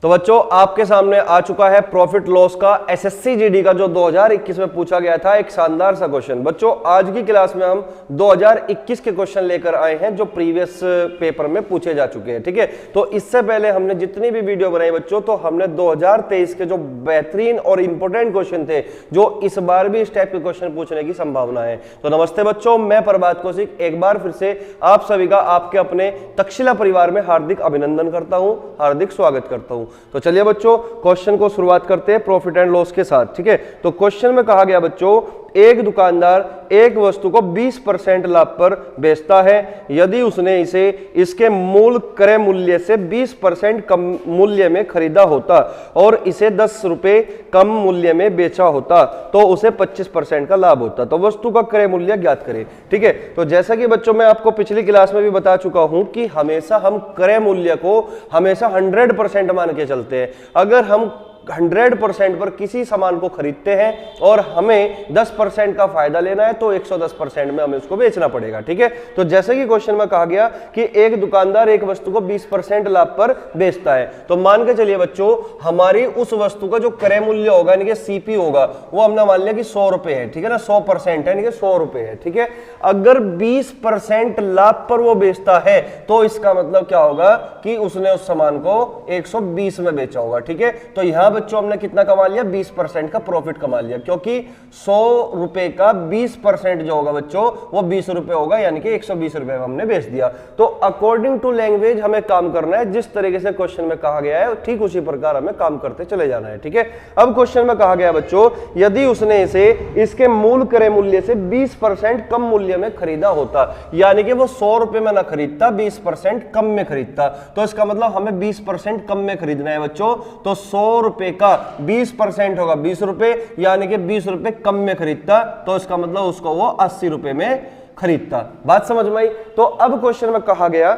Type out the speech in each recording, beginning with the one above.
तो बच्चों आपके सामने आ चुका है प्रॉफिट लॉस का एसएससी जीडी का जो 2021 में पूछा गया था एक शानदार सा क्वेश्चन। बच्चों आज की क्लास में हम 2021 के क्वेश्चन लेकर आए हैं जो प्रीवियस पेपर में पूछे जा चुके हैं। ठीक है, तो इससे पहले हमने जितनी भी वीडियो बनाई बच्चों, तो हमने 2023 के जो बेहतरीन और इंपॉर्टेंट क्वेश्चन थे जो इस बार भी इस टाइप के क्वेश्चन पूछने की संभावना है। तो नमस्ते बच्चों, मैं प्रभात कौशिक एक बार फिर से आप सभी का आपके अपने तक्षशिला परिवार में हार्दिक अभिनंदन करता हूं, हार्दिक स्वागत करता हूं। तो चलिए बच्चों क्वेश्चन को शुरुआत करते हैं प्रॉफिट एंड लॉस के साथ। ठीक है, तो क्वेश्चन में कहा गया बच्चों, एक दुकानदार एक वस्तु को 20% लाभ पर बेचता है यदि उसने इसे इसके मूल क्रय मूल्य से 20% कम मूल्य में खरीदा होता और इसे 10 रुपए कम मूल्य में बेचा होता तो उसे 25% का लाभ होता। तो वस्तु का क्रय मूल्य ज्ञात करें। ठीक है, तो जैसा कि बच्चों मैं आपको पिछली क्लास में भी बता चुका हूं कि हमेशा हम क्रय मूल्य को हमेशा 100% मान के चलते हैं। अगर हम 100% पर किसी सामान को खरीदते हैं और हमें 10% का फायदा लेना है तो 110% में हमें उसको बेचना पड़ेगा। ठीक है, तो जैसे कि क्वेश्चन में कहा गया कि एक दुकानदार एक वस्तु को 20% लाभ पर बेचता है, तो मान के चलिए बच्चों हमारी उस वस्तु का जो क्रय मूल्य होगा यानी कि सीपी होगा वो हमने मान लिया कि 100 रुपए है। ठीक है ना, 100% है यानी कि 100 रुपए है। ठीक है, अगर 20% लाभ पर वो बेचता है तो इसका मतलब क्या होगा कि उसने उस सामान को 120 में बेचा होगा। ठीक है, तो यहां बच्चों हमने कितना कमा लिया, 20% का प्रॉफिट कमा लिया, क्योंकि 100 रुपए का 20% जो होगा बच्चों वो 20 रुपए होगा, यानी कि 120 रुपए में हमने बेच दिया। तो अकॉर्डिंग टू लैंग्वेज हमें काम करना है, जिस तरीके से क्वेश्चन में कहा गया है ठीक उसी प्रकार हमें काम करते चले जाना है। ठीक है, अब क्वेश्चन में कहा गया बच्चों, यदि उसने इसे इसके मूल क्रय मूल्य से 20% कम मूल्य में खरीदा होता, यानी कि वो 100 रुपए में ना खरीदता, 20% कम में खरीदता, तो इसका मतलब हमें 20% कम में खरीदना है बच्चों। तो 100 रुपए का 20% होगा 20 रुपए, यानी कि 20 रुपए कम में खरीदता, तो इसका मतलब उसको वो 80 रुपए में खरीदता। बात समझ में आई? तो अब क्वेश्चन में कहा गया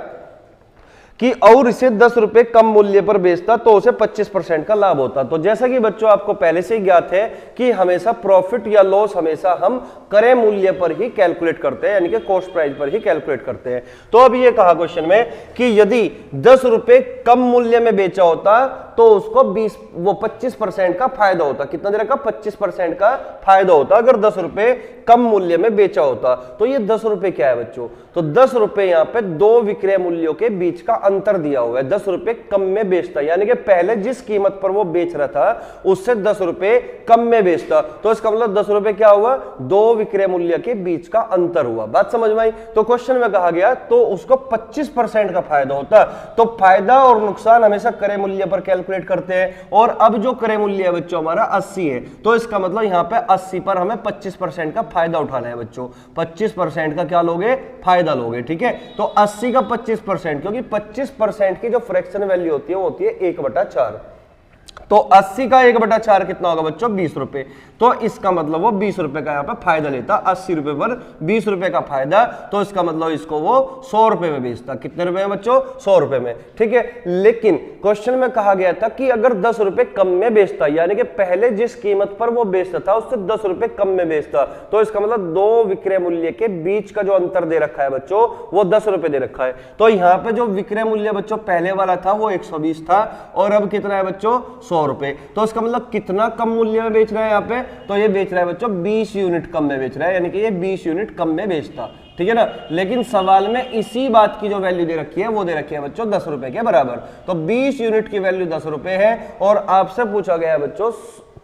कि और इसे 10 रुपए कम मूल्य पर बेचता तो उसे 25% का लाभ होता। तो जैसा कि बच्चों आपको पहले से ही ज्ञात है कि हमेशा प्रॉफिट या लॉस हमेशा हम क्रय मूल्य पर ही कैलकुलेट करते हैं, यानी कि कॉस्ट प्राइस पर ही कैलकुलेट करते हैं। तो अब ये कहा क्वेश्चन में कि यदि 10 रुपए कम मूल्य में बेचा होता तो उसको 25% का फायदा होता। कितना दे रखा, 25% का फायदा होता अगर 10 रुपए कम मूल्य में बेचा होता। तो ये 10 रुपए क्या है बच्चों, तो 10 रुपए यहां पे दो विक्रय मूल्यों के बीच का अंतर दिया हुआ है। 10 रुपए कम में बेचता, यानी कि पहले जिस कीमत पर वो बेच रहा था उससे 10 रुपए कम में बेचता, तो इसका मतलब 10 रुपए क्या हुआ, दो विक्रय मूल्य के बीच का अंतर हुआ। बात समझ में आई? तो क्वेश्चन में कहा गया तो उसको 25% का फायदा होता। तो फायदा और नुकसान हमेशा क्रय मूल्य पर कैलकुलेट करते हैं, और अब जो क्रय मूल्य है बच्चों हमारा 80 है, तो इसका मतलब यहां पे 80 पर हमें 25% का फायदा उठाना है बच्चों। 25% का क्या लोगे, फायदा लोगे। ठीक है, तो 80 का 25%, क्योंकि 25% की जो फ्रैक्शन वैल्यू होती है वो होती है 1/4। तो 80 का 1/4 कितना होगा बच्चों, 20 रुपए। तो इसका मतलब वो 20 रुपए का यहाँ पे फायदा लेता, 80 रुपए पर 20 रुपए का फायदा, तो इसका मतलब इसको वो 100 रुपए में बेचता। कितने रुपए में बच्चों, 100 रुपए में। ठीक है, लेकिन क्वेश्चन में कहा गया था कि अगर 10 रुपए कम में बेचता, यानी कि पहले जिस कीमत पर वो बेचता था उससे 10 रुपए कम में बेचता, तो इसका मतलब दो विक्रय मूल्य के बीच का जो अंतर दे रखा है बच्चों वो 10 रुपए दे रखा है। तो यहाँ पे जो विक्रय मूल्य बच्चों पहले वाला था वो 120 था, और अब कितना है बच्चों, 100 रुपए। तो इसका मतलब कितना कम मूल्य में बेच रहा है यहाँ पे, तो ये बेच रहा है बच्चों 20 यूनिट कम में बेच रहा है, यानी कि ये 20 यूनिट कम में बेचता। ठीक है ना, लेकिन सवाल में इसी बात की जो वैल्यू दे रखी है वो दे रखी है बच्चों 10 रुपए के बराबर। तो 20 यूनिट की वैल्यू 10 रुपए है, और आपसे पूछा गया है बच्चों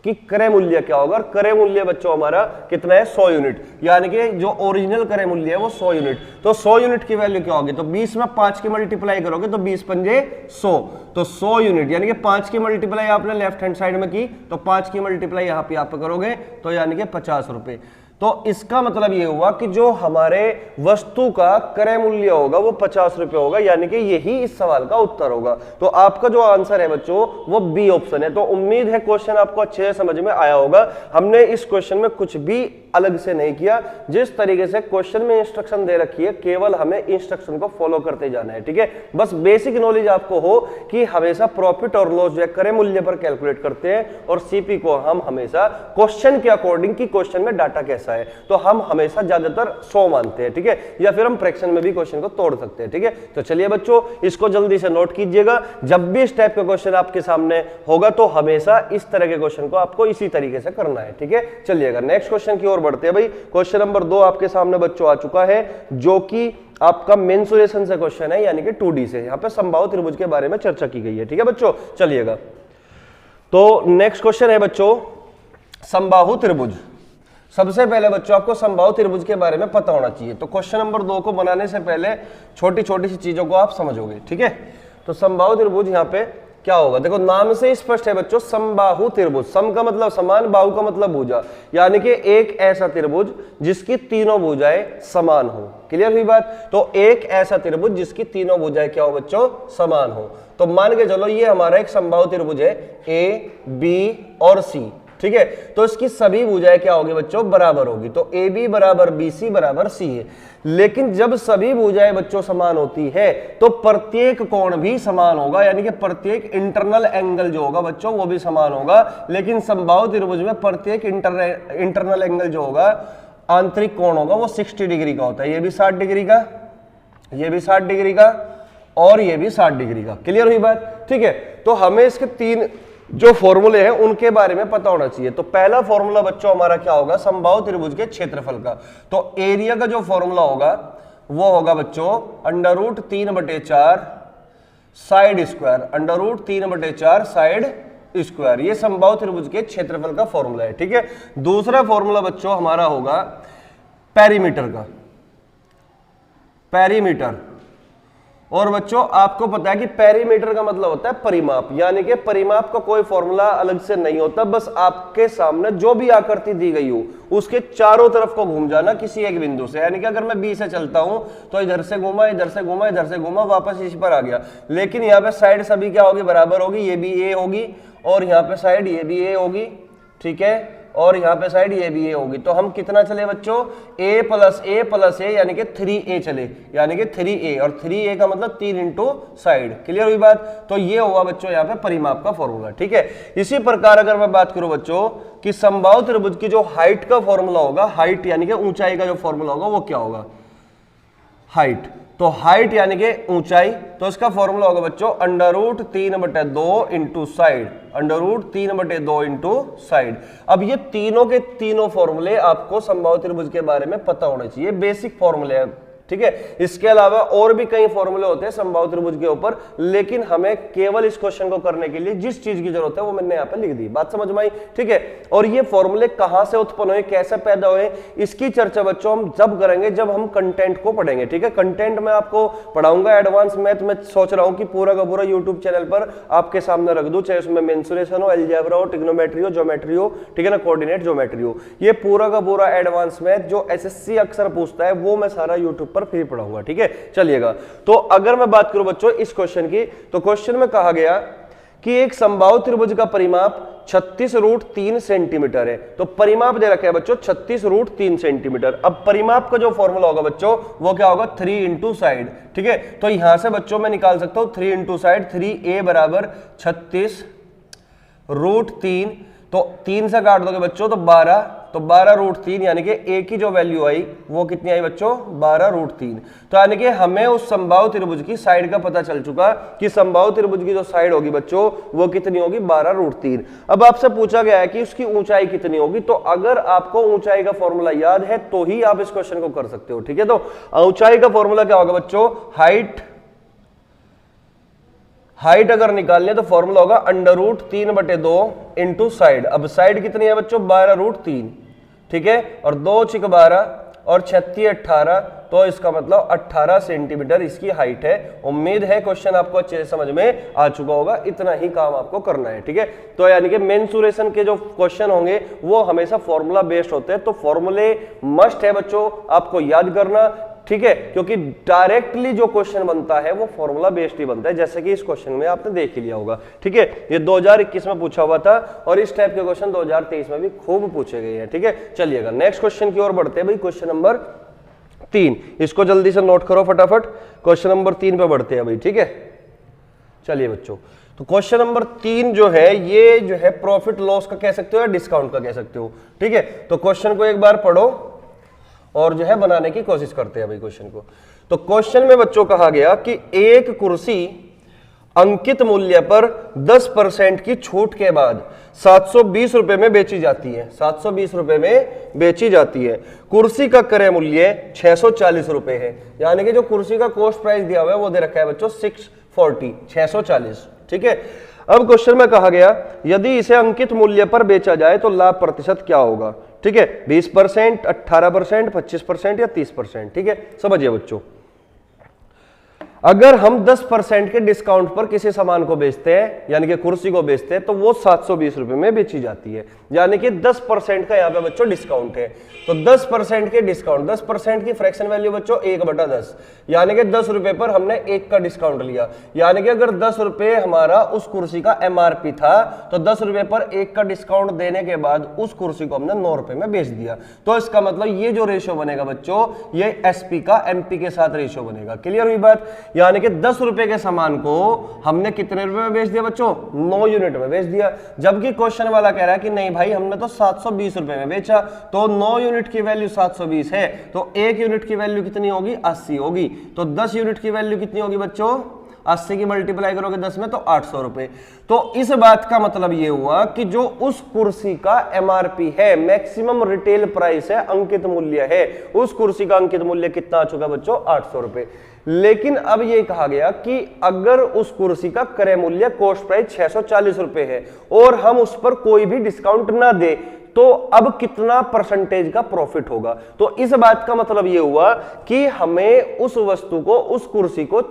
कि क्रय मूल्य क्या होगा। क्रय मूल्य बच्चों हमारा कितना है, 100 यूनिट, यानी कि जो ओरिजिनल क्रय मूल्य है वो 100 यूनिट। तो 100 यूनिट की वैल्यू क्या होगी, तो 20 में 5 की मल्टीप्लाई करोगे तो 20 पंजे 100, तो 100 यूनिट, यानी कि 5 की मल्टीप्लाई आपने लेफ्ट हैंड साइड में की, तो 5 की मल्टीप्लाई यहाँ पे आप करोगे तो यानी कि 50 रुपए। तो इसका मतलब ये हुआ कि जो हमारे वस्तु का क्रय मूल्य होगा वो 50 रुपए होगा, यानी कि यही इस सवाल का उत्तर होगा। तो आपका जो आंसर है बच्चों वो बी ऑप्शन है। तो उम्मीद है क्वेश्चन आपको अच्छे से समझ में आया होगा। हमने इस क्वेश्चन में कुछ भी अलग से नहीं किया, जिस तरीके से क्वेश्चन में इंस्ट्रक्शन दे रखी है केवल हमें इंस्ट्रक्शन को फॉलो करते जाना है। ठीक है, बस बेसिक नॉलेज आपको हो कि हमेशा प्रॉफिट और लॉस जो है क्रय मूल्य पर कैलकुलेट करते हैं, और सीपी को हम हमेशा क्वेश्चन के अकॉर्डिंग कि क्वेश्चन में डाटा कैसा हमेशा है, तो हम हमेशा ज्यादातर 100 मानते हैं, ठीक है, या फिर हम फ्रैक्शन में भी क्वेश्चन को तोड़ सकते हैं, ठीक है। तो चलिए बच्चों इसको जल्दी से नोट कीजिएगा, जब भी इस टाइप का क्वेश्चन आपके सामने होगा तो हमेशा इस तरह के क्वेश्चन को आपको इसी तरीके से करना है, ठीक है। चलिएगा नेक्स्ट क्वेश्चन की ओर बढ़ते हैं भाई। क्वेश्चन नंबर 2 आपके सामने बच्चों आ चुका है, जो कि आपका मेंसुरेशन से क्वेश्चन है, यानी कि 2D से। यहाँ पे समबाहु त्रिभुज के बारे में चर्चा की गई है, ठीक है बच्चों। चलिएगा तो नेक्स्ट क्वेश्चन है बच्चों समबाहु त्रिभुज। सबसे पहले बच्चों आपको समबाहु त्रिभुज के बारे में पता होना चाहिए। तो क्वेश्चन नंबर 2 को बनाने से पहले छोटी छोटी सी चीजों को आप समझोगे, ठीक है। तो समबाहु त्रिभुज यहाँ पे क्या होगा, देखो नाम से स्पष्ट है बच्चों, समबाहु त्रिभुज। सम का मतलब समान, बाहु का मतलब भुजा, यानी कि एक ऐसा त्रिभुज जिसकी तीनों भुजाएं समान हो। क्लियर हुई बात। तो एक ऐसा त्रिभुज जिसकी तीनों भुजाएं क्या हो बच्चों, समान हो। तो मान के चलो ये हमारा एक समबाहु त्रिभुज है, ए बी और सी, ठीक है। तो इसकी सभी भुजाएं क्या होगी बच्चों, बराबर होगी। तो ए बी बराबर बी सी बराबर सी है। लेकिन जब सभी भुजाएं बच्चों समान होती है तो प्रत्येक कोण भी समान होगा, यानी कि प्रत्येक इंटरनल एंगल जो होगा बच्चों वो भी समान होगा। लेकिन समबाहु त्रिभुज में प्रत्येक इंटरनल एंगल जो होगा, आंतरिक कोण होगा, वो 60 डिग्री का होता है। ये भी 60 डिग्री का, ये भी 60 डिग्री का और ये भी 60 डिग्री का। क्लियर हुई बात, ठीक है। तो हमें इसके 3 जो फॉर्मूले हैं उनके बारे में पता होना चाहिए। तो पहला फॉर्मूला बच्चों हमारा क्या होगा, समबाहु त्रिभुज के क्षेत्रफल का। तो एरिया का जो फॉर्मूला होगा वो होगा बच्चों √3/4 साइड स्क्वायर, √3/4 साइड स्क्वायर। ये समबाहु त्रिभुज के क्षेत्रफल का फॉर्मूला है, ठीक है। दूसरा फॉर्मूला बच्चों हमारा होगा पेरीमीटर का, पेरीमीटर। और बच्चों आपको पता है कि पेरीमीटर का मतलब होता है परिमाप, यानी कि परिमाप का कोई फॉर्मूला अलग से नहीं होता, बस आपके सामने जो भी आकृति दी गई हो उसके चारों तरफ को घूम जाना किसी एक बिंदु से। यानी कि अगर मैं बी से चलता हूं तो इधर से घूमा, इधर से घूमा, इधर से घूमा, वापस इसी पर आ गया। लेकिन यहाँ पे साइड सभी क्या होगी, बराबर होगी। ये भी ए होगी और यहाँ पे साइड ये भी ए होगी, ठीक है, और यहाँ पे साइड ये भी ए होगी। तो हम कितना चले बच्चों, a प्लस ए यानी कि 3a चले, यानी कि 3a, और 3a का मतलब 3 इंटू साइड। क्लियर हुई बात। तो ये हुआ बच्चों यहाँ पे परिमाप का फॉर्मूला, ठीक है। इसी प्रकार अगर मैं बात करूं बच्चों कि समबाहु त्रिभुज की जो हाइट का फॉर्मूला होगा, हाइट यानी कि ऊंचाई का जो फॉर्मूला होगा वो क्या होगा, हाइट। तो हाइट यानी कि ऊंचाई, तो इसका फॉर्मूला होगा बच्चों √3/2 इंटू साइड, √3/2 इंटू साइड। अब ये तीनों के तीनों फॉर्मूले आपको समबाहु त्रिभुज के बारे में पता होने चाहिए, बेसिक फॉर्मूले हैं, ठीक है। इसके अलावा और भी कई फॉर्मूले होते हैं समबाहु त्रिभुज के ऊपर, लेकिन हमें केवल इस क्वेश्चन को करने के लिए जिस चीज की जरूरत है वो मैंने यहाँ पे लिख दी। बात समझ में आई, ठीक है। और ये फॉर्मूले कहां से उत्पन्न हुए, कैसे पैदा हुए, इसकी चर्चा बच्चों हम जब करेंगे जब हम कंटेंट को पढ़ेंगे, ठीक है। कंटेंट में आपको पढ़ाऊंगा एडवांस मैथ में, सोच रहा हूं कि पूरा का पूरा यूट्यूब चैनल पर आपके सामने रख दूं, चाहे उसमें मेंसुरेशन हो, अलजेब्रा हो, ट्रिग्नोमेट्री हो, ज्योमेट्री हो, ठीक है ना, कोऑर्डिनेट ज्योमेट्री हो। ये पूरा का पूरा एडवांस मैथ जो एसएससी अक्सर पूछता है वो मैं सारा यूट्यूब पर फ्री पढ़ाऊंगा, ठीक है। चलिएगा तो अगर मैं बात करूं बच्चों इस क्वेश्चन की, तो क्वेश्चन में कहा गया कि एक समबाहु त्रिभुज का परिमाप 36√3 सेंटीमीटर है। तो परिमाप दे रखा है बच्चों 36√3 सेंटीमीटर। अब परिमाप का जो फॉर्मूला होगा बच्चों वो क्या होगा, 3 इंटू साइड, ठीक है। तो यहां से बच्चों मैं निकाल सकता हूं 3 इंटू साइड, 3a बराबर 36√3, तो 3 से काट दोगे बच्चों तो 12, तो 12√3 यानी कि a की जो वैल्यू आई वो कितनी आई बच्चों, 12√3। तो यानी कि हमें उस समबाहु त्रिभुज की साइड का पता चल चुका कि समबाहु त्रिभुज की जो साइड होगी बच्चों वो कितनी होगी, 12√3। अब आपसे पूछा गया है कि उसकी ऊंचाई कितनी होगी। तो अगर आपको ऊंचाई का फॉर्मूला याद है तो ही आप इस क्वेश्चन को कर सकते हो, ठीक है। तो ऊंचाई का फॉर्मूला क्या होगा बच्चों, हाइट अगर निकालने तो फॉर्मूला होगा √3/2 इंटू साइड। अब साइड कितनी है बच्चों, 12√3, ठीक है, और 2 × 12 और 36 18, तो इसका मतलब 18 सेंटीमीटर इसकी हाइट है। उम्मीद है क्वेश्चन आपको अच्छे से समझ में आ चुका होगा, इतना ही काम आपको करना है, ठीक है। तो यानी कि मेंसुरेशन के जो क्वेश्चन होंगे वो हमेशा फॉर्मूला बेस्ड होते हैं, तो फॉर्मूले मस्ट है बच्चों आपको याद करना, ठीक है, क्योंकि डायरेक्टली जो क्वेश्चन बनता है वो फॉर्मूला बेस्ड ही बनता है, जैसे कि इस क्वेश्चन में आपने देख ही लिया होगा, ठीक है। ये 2021 में पूछा हुआ था और इस टाइप के क्वेश्चन 2023 में भी खूब पूछे गए हैं, ठीक है। चलिएगा नेक्स्ट क्वेश्चन की ओर बढ़ते हैं भाई, क्वेश्चन नंबर 3, इसको जल्दी से नोट करो फटाफट। क्वेश्चन नंबर 3 पे बढ़ते हैं भाई, ठीक है। चलिए बच्चों, तो क्वेश्चन नंबर 3 जो है ये जो है प्रॉफिट लॉस का कह सकते हो या डिस्काउंट का कह सकते हो। ठीक है, तो क्वेश्चन को एक बार पढ़ो और जो है बनाने की कोशिश करते हैं भाई क्वेश्चन को। तो क्वेश्चन में बच्चों कहा गया कि एक कुर्सी अंकित मूल्य पर 10% की छूट के बाद 720 रुपए में बेची जाती है। 720 रुपए में बेची जाती है। कुर्सी का क्रय मूल्य 640 रुपए है, यानी कि जो कुर्सी का कॉस्ट प्राइस दिया हुआ है वो दे रखा है बच्चों 640। ठीक है, अब क्वेश्चन में कहा गया यदि इसे अंकित मूल्य पर बेचा जाए तो लाभ प्रतिशत क्या होगा। ठीक है, 20%, 18%, 25% या 30%। ठीक है, समझिए बच्चों, अगर हम 10% के डिस्काउंट पर किसी सामान को बेचते हैं यानी कि कुर्सी को बेचते हैं तो वो 720 रुपए में बेची जाती है, यानी कि 10% का यहां पे बच्चों डिस्काउंट है। तो 10% के डिस्काउंट, 10% की फ्रैक्शन वैल्यू बच्चों 1/10, यानी कि 10 रुपए पर हमने 1 का डिस्काउंट लिया, यानी कि अगर 10 रुपए हमारा उस कुर्सी का एमआरपी था तो 10 रुपए पर 1 का डिस्काउंट देने के बाद उस कुर्सी को हमने 9 रुपए में बेच दिया। तो इसका मतलब ये जो रेशियो बनेगा बच्चों ये एसपी का एमपी के साथ रेशियो बनेगा। क्लियर हुई बात, यानी कि 10 रुपए के सामान को हमने कितने रुपए में बेच दिया बच्चों, 9 यूनिट में बेच दिया। जबकि क्वेश्चन वाला कह रहा है कि नहीं भाई हमने तो 720 रुपए में बेचा, तो 9 यूनिट की वैल्यू 720 है, तो 1 यूनिट की वैल्यू कितनी होगी, 80 होगी। तो 10 यूनिट की वैल्यू कितनी होगी बच्चों, 80 की मल्टीप्लाई करोगे 10 में तो 800 रुपए। तो इस बात का मतलब ये हुआ कि जो उस कुर्सी का एमआरपी है, मैक्सिमम रिटेल प्राइस है, अंकित मूल्य है, उस कुर्सी का अंकित मूल्य कितना आ चुका बच्चों, 800 रुपए। लेकिन अब ये कहा गया कि अगर उस कुर्सी का क्रय मूल्य कॉस्ट प्राइस 640 रुपए है और हम उस पर कोई भी डिस्काउंट ना दे तो अब कितना परसेंटेज का प्रॉफिट होगा। तो इस बात का मतलब ये हुआ कि हमें उस वस्तु को, उस कुर्सी को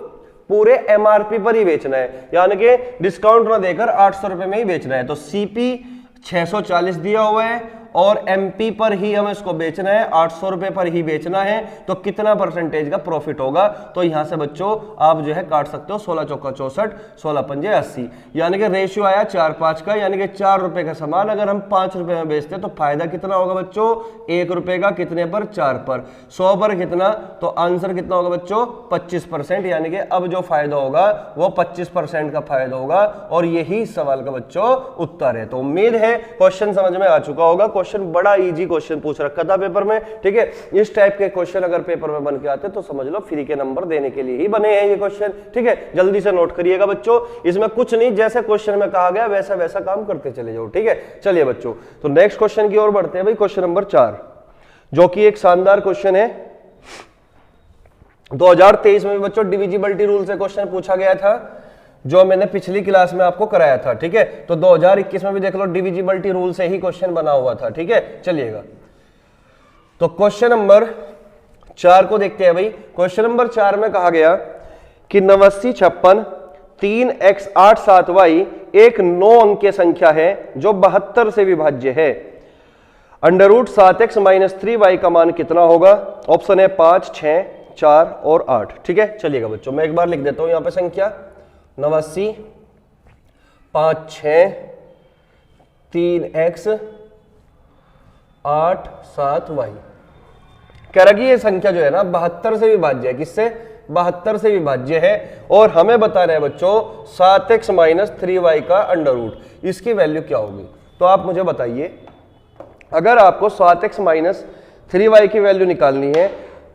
पूरे एमआरपी पर ही बेचना है, यानी कि डिस्काउंट ना देकर 800 रुपए में ही बेचना है। तो सीपी 640 दिया हुआ है और एमपी पर ही हमें इसको बेचना है, 800 रुपए पर ही बेचना है, तो कितना परसेंटेज का प्रॉफिट होगा। तो यहां से बच्चों आप जो है काट सकते हो 16 चौका 64, 16 पंजे 80, यानी कि रेशियो आया 4-5 का, यानी कि 4 रुपए का सामान अगर हम 5 रुपए में बेचते हैं तो फायदा कितना होगा बच्चों, 1 रुपए का, कितने पर, 4 पर, 100 पर कितना, तो आंसर कितना होगा बच्चों, 25%, यानी कि अब जो फायदा होगा वो 25% का फायदा होगा। और यही सवाल का बच्चों उत्तर है। तो उम्मीद है क्वेश्चन समझ में आ चुका होगा। क्वेश्चन बड़ा इजी क्वेश्चन पूछ रखा था पेपर में। ठीक है, इस टाइप के क्वेश्चन अगर पेपर में बन के आते तो समझ लो फ्री के नंबर देने के लिए ही बने हैं ये क्वेश्चन। ठीक है, जल्दी से नोट करिएगा बच्चों, इसमें कुछ नहीं, जैसे क्वेश्चन में कहा गया वैसा वैसा काम करते चले जाओ। ठीक है, चलिए बच्चों, तो नेक्स्ट क्वेश्चन की ओर बढ़ते हैं भाई, क्वेश्चन नंबर 4, जो कि एक शानदार क्वेश्चन है। 2023 में बच्चों डिविजिबिलिटी रूल से क्वेश्चन पूछा गया था, जो मैंने पिछली क्लास में आपको कराया था। ठीक है, तो 2021 में भी देख लो डिविजिबिलिटी रूल से ही क्वेश्चन बना हुआ था। ठीक है, चलिएगा, तो क्वेश्चन नंबर 4 को देखते हैं भाई। क्वेश्चन नंबर 4 में कहा गया कि 89, 56, 3x 8 7y एक 9 अंकीय संख्या है जो 72 से विभाज्य है। √7x - 3y का मान कितना होगा। ऑप्शन है 5, 6, 4 और 8। ठीक है, चलिएगा बच्चों, मैं एक बार लिख देता हूं यहां पे संख्या 89, 5, 6, 3x 8 7y। कह रहा कि ये संख्या जो है ना 72 से विभाज्य है। किससे, 72 से विभाज्य है। और हमें बताना है बच्चों 7x - 3y का अंडर रूट, इसकी वैल्यू क्या होगी। तो आप मुझे बताइए, अगर आपको 7x - 3y की वैल्यू निकालनी है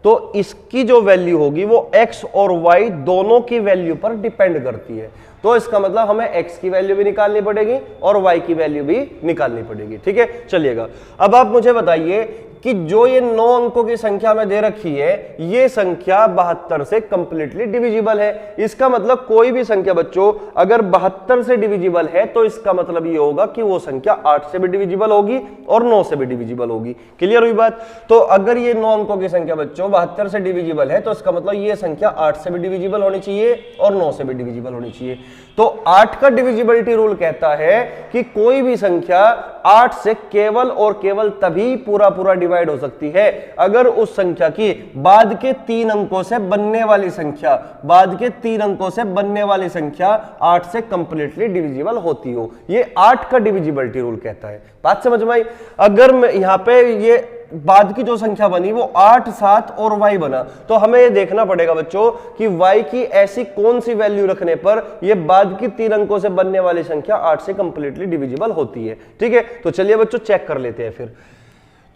तो इसकी जो वैल्यू होगी वो x और y दोनों की वैल्यू पर डिपेंड करती है। तो इसका मतलब हमें x की वैल्यू भी निकालनी पड़ेगी और y की वैल्यू भी निकालनी पड़ेगी। ठीक है, चलिएगा, अब आप मुझे बताइए कि जो ये 9 अंकों की संख्या में दे रखी है, ये संख्या 72 से कंप्लीटली डिविजिबल है। इसका मतलब कोई भी संख्या बच्चों अगर 72 से डिविजिबल है तो इसका मतलब ये होगा कि वो संख्या 8 से भी डिविजिबल होगी और 9 से भी डिविजिबल होगी। क्लियर हुई बात। तो अगर ये 9 अंकों की संख्या बच्चों 72 से डिविजिबल है तो इसका मतलब ये संख्या 8 से भी डिविजिबल होनी चाहिए और 9 से भी डिविजिबल होनी चाहिए। तो 8 का डिविजिबिलिटी रूल कहता है कि कोई भी संख्या 8 से केवल और केवल तभी पूरा पूरा डिवाइड हो सकती है अगर उस संख्या की बाद के 3 अंकों से बनने वाली संख्या, बाद के 3 अंकों से बनने वाली संख्या 8 से कंप्लीटली डिविजिबल होती हो। ये 8 का डिविजिबिलिटी रूल कहता है। बात समझ में आई। अगर मैं यहां पे ये बाद की जो संख्या बनी वो 8, 7 और y बना। तो हमें ये देखना पड़ेगा बच्चों कि y की ऐसी कौन सी वैल्यू रखने पर ये बाद की 3 अंकों से बनने वाली संख्या 8 से कंप्लीटली डिविजिबल होती है। ठीक है, तो चलिए बच्चों चेक कर लेते हैं फिर।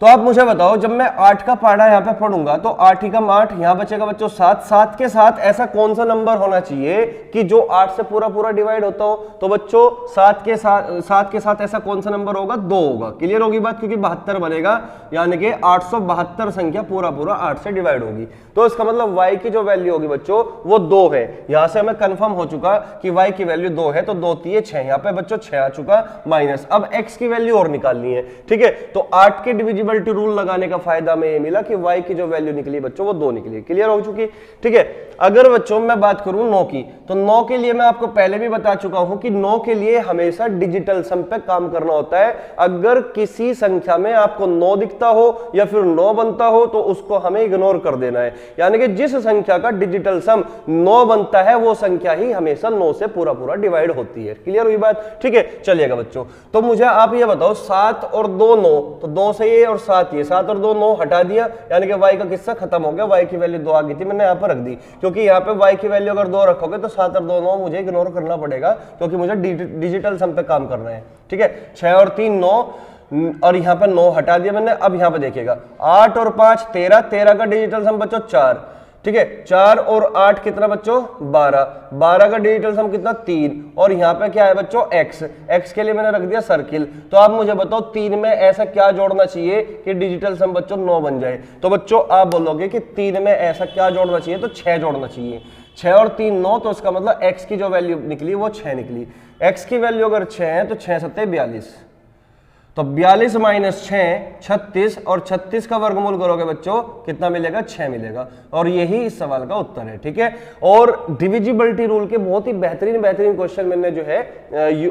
तो आप मुझे बताओ, जब मैं 8 का पहाड़ा यहाँ पे पढ़ूंगा तो 8 ही कम 8, यहाँ बचेगा बच्चों 7। 7 के साथ ऐसा कौन सा नंबर होना चाहिए कि जो 8 से पूरा पूरा डिवाइड होता हो? तो बच्चों 7 के साथ ऐसा कौन सा नंबर होगा? 2 होगा। क्लियर होगी बात? क्योंकि 72 बनेगा, यानी कि 872 संख्या पूरा पूरा 8 से डिवाइड होगी। तो इसका मतलब y की जो वैल्यू होगी बच्चों वो 2 है। यहां से हमें कंफर्म हो चुका कि y की वैल्यू 2 है, तो 2 3 6, यहाँ पे बच्चों 6 आ चुका माइनस। अब x की वैल्यू और निकालनी है। ठीक है, तो 8 के डिविजिबिलिटी रूल लगाने का फायदा हमें ये मिला कि y की जो वैल्यू निकली बच्चों वो 2 निकली। क्लियर हो चुकी? ठीक है, अगर बच्चों मैं बात करूं 9 की, तो 9 के लिए मैं आपको पहले भी बता चुका हूं कि 9 के लिए हमेशा डिजिटल सम पे काम करना होता है। अगर किसी संख्या में आपको 9 दिखता हो या फिर 9 बनता हो तो उसको हमें इग्नोर कर देना है। यानी कि जिस संख्या का डिजिटल सम 9 बनता है वो संख्या ही हमेशा 9 से पूरा पूरा डिवाइड होती है। क्लियर हुई बात? ठीक है, चलिएगा बच्चों। तो मुझे आप ये बताओ, 7 और 2 9, तो 2 से ये और 7 ये, 7 और 2 9 हटा दिया, यानी कि y का किस्सा खत्म हो गया। y की वैल्यू 2 आ गई थी, मैंने यहाँ पर रख दी, क्योंकि यहाँ पे y की वैल्यू अगर 2 रखोगे तो 7 और 2 9 मुझे इग्नोर करना पड़ेगा, क्योंकि मुझे डिजिटल सम पे काम करना है। ठीक है, 6 और 3 9, और यहाँ पे 9 हटा दिया मैंने। अब यहाँ पे देखिएगा 8 और 5 13, 13 का डिजिटल सम बच्चों 4। ठीक है, 4 और 8 कितना बच्चों? 12, 12 का डिजिटल सम कितना? 3। और यहाँ पे क्या है बच्चों? x के लिए मैंने रख दिया सर्किल। तो आप मुझे बताओ 3 में ऐसा क्या जोड़ना चाहिए कि डिजिटल सम बच्चों 9 बन जाए? तो बच्चों आप बोलोगे कि 3 में ऐसा क्या जोड़ना चाहिए? तो 6 जोड़ना चाहिए। 6 और 3 9, तो इसका मतलब x की जो वैल्यू निकली वो 6 निकली। x की वैल्यू अगर 6 है तो 6 7 42, तो 42 माइनस 6 36, और 36 का वर्गमूल करोगे बच्चों कितना मिलेगा? 6 मिलेगा। और यही इस सवाल का उत्तर है। ठीक है, और डिविजिबिलिटी रूल के बहुत ही बेहतरीन क्वेश्चन मैंने जो है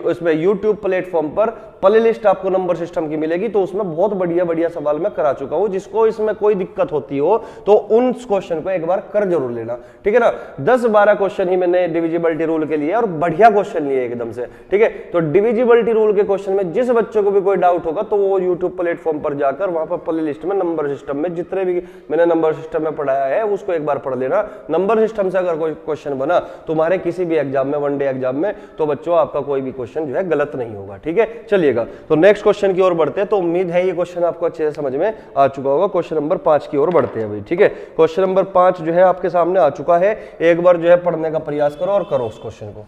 उसमें यूट्यूब प्लेटफॉर्म पर प्ले लिस्ट आपको नंबर सिस्टम की मिलेगी, तो उसमें बहुत बढ़िया सवाल मैं करा चुका हूं। जिसको इसमें कोई दिक्कत होती हो तो उन क्वेश्चन को एक बार कर जरूर लेना। ठीक है ना, 10-12 क्वेश्चन ही मैंने डिविजिबिलिटी रूल के लिए और बढ़िया क्वेश्चन लिए एकदम से। ठीक है, तो डिविजिबिलिटी रूल के क्वेश्चन में जिस बच्चे को भी कोई डाउट होगा तो वो यूट्यूब प्लेटफॉर्म पर जाकर वहां पर प्ले लिस्ट में नंबर सिस्टम में जितने भी मैंने नंबर सिस्टम में पढ़ाया है उसको एक बार पढ़ लेना। नंबर सिस्टम से अगर कोई क्वेश्चन बना तुम्हारे किसी भी एग्जाम में, वनडे एग्जाम में, तो बच्चों आपका कोई भी क्वेश्चन जो है गलत नहीं होगा। ठीक है, चलिएगा तो नेक्स्ट क्वेश्चन की ओर बढ़ते हैं। तो उम्मीद है ये क्वेश्चन आपको अच्छे से समझ में आ चुका होगा। क्वेश्चन नंबर 5 की ओर बढ़ते हैं अभी। ठीक है, क्वेश्चन नंबर 5 जो है आपके सामने आ चुका है। एक बार जो है पढ़ने का प्रयास करो और करो उस क्वेश्चन को।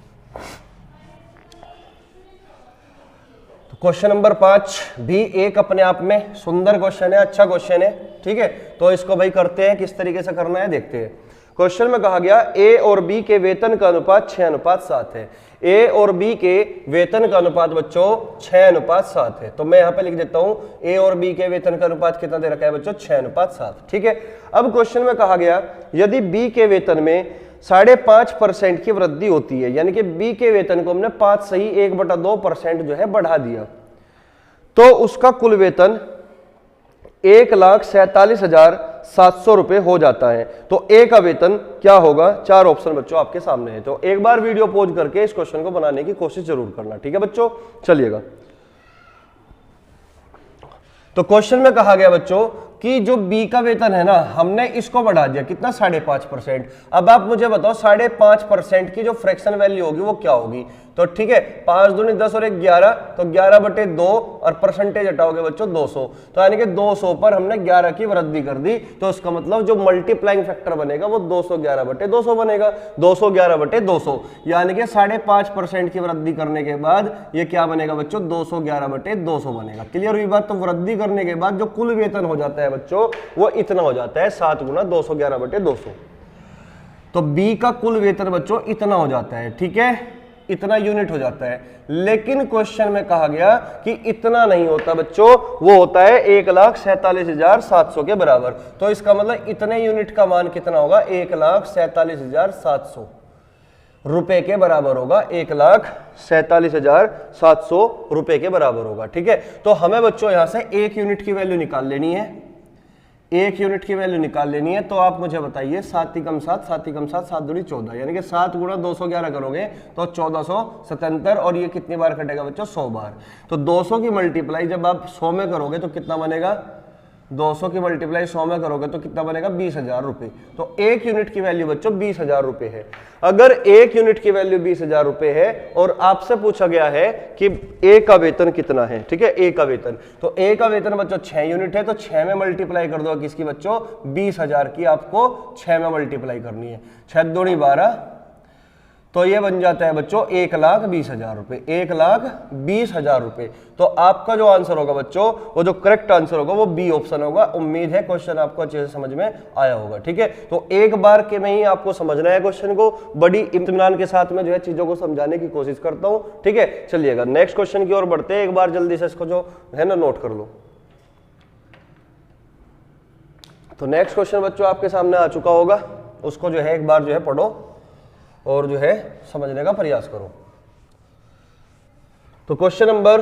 क्वेश्चन नंबर 5 भी एक अपने आप में सुंदर क्वेश्चन है, अच्छा क्वेश्चन है। ठीक है, तो इसको भाई करते हैं, किस तरीके से करना है देखते हैं। क्वेश्चन में कहा गया ए और बी के वेतन का अनुपात 6:7 है। ए और बी के वेतन का अनुपात बच्चों 6:7 है। तो मैं यहां पे लिख देता हूं ए और बी के वेतन का अनुपात कितना दे रखा है बच्चों? 6:7। ठीक है, अब क्वेश्चन में कहा गया यदि बी के वेतन में 5.5% की वृद्धि होती है, यानी कि बी के वेतन को हमने 5 सही 1/2% जो है बढ़ा दिया, तो उसका कुल वेतन 1,47,700 रुपए हो जाता है। तो ए का वेतन क्या होगा? 4 ऑप्शन बच्चों आपके सामने है। तो एक बार वीडियो पॉज करके इस क्वेश्चन को बनाने की कोशिश जरूर करना। ठीक है बच्चों, चलिएगा। तो क्वेश्चन में कहा गया बच्चों कि जो बी का वेतन है ना, हमने इसको बढ़ा दिया कितना? 5.5%। अब आप मुझे बताओ 5.5% की जो फ्रैक्शन वैल्यू होगी वो क्या होगी? तो ठीक है, 5 दूनी 10 और 1 11, तो 11/2 और परसेंटेज हटाओगे बच्चों 200, तो यानी कि 200 पर हमने 11 की वृद्धि कर दी। तो इसका मतलब जो मल्टीप्लाइंग फैक्टर बनेगा वो 211/200 बनेगा। 211/200 यानी कि 5.5% की वृद्धि करने के बाद ये क्या बनेगा बच्चों? 211/200 बनेगा। क्लियर हुई बात? तो वृद्धि करने के बाद जो कुल वेतन हो जाता है बच्चों वो इतना हो जाता है 7 गुना 211/200। तो बी का कुल वेतन बच्चों इतना हो जाता है। ठीक है, इतना यूनिट हो जाता है। लेकिन क्वेश्चन में कहा गया कि इतना नहीं होता बच्चों, वो होता है 1,47,700 के बराबर। तो इसका मतलब इतने यूनिट का मान कितना होगा? 1,47,700 रुपए के बराबर होगा। 1,47,700 रुपए के बराबर होगा। ठीक है, तो हमें बच्चों यहां से 1 यूनिट की वैल्यू निकाल लेनी है। 1 यूनिट की वैल्यू निकाल लेनी है। तो आप मुझे बताइए 7 × 7, 7 × 7, 7 दूनी 14, यानी कि 7 गुणा 211 करोगे तो 1477, और ये कितनी बार कटेगा बच्चों? 100 बार। तो 200 की मल्टीप्लाई जब आप 100 में करोगे तो कितना बनेगा? 200 की मल्टीप्लाई 100 में करोगे तो कितना बनेगा 20,000 रुपए। तो एक यूनिट की वैल्यू बच्चों 20,000 रुपए है। अगर एक यूनिट की वैल्यू 20,000 रुपए है और आपसे पूछा गया है कि ए का वेतन कितना है, ठीक है, ए का वेतन, तो ए का वेतन बच्चों 6 यूनिट है, तो 6 में मल्टीप्लाई कर दो किसकी बच्चों, 20,000 की आपको 6 में मल्टीप्लाई करनी है, 6 दूनी 12, तो ये बन जाता है बच्चों 1,20,000 रुपए, 1,20,000 रुपए। तो आपका जो आंसर होगा बच्चों, वो जो करेक्ट आंसर होगा वो बी ऑप्शन होगा। उम्मीद है क्वेश्चन आपको अच्छे से समझ में आया होगा, ठीक है। तो एक बार के में ही आपको समझना है क्वेश्चन को, बड़ी इत्मीनान के साथ में जो है चीजों को समझाने की कोशिश करता हूं, ठीक है। चलिएगा नेक्स्ट क्वेश्चन की ओर बढ़ते हैं, एक बार जल्दी से इसको जो है ना नोट कर लो। तो नेक्स्ट क्वेश्चन बच्चों आपके सामने आ चुका होगा, उसको जो है एक बार जो है पढ़ो और जो है समझने का प्रयास करो। तो क्वेश्चन नंबर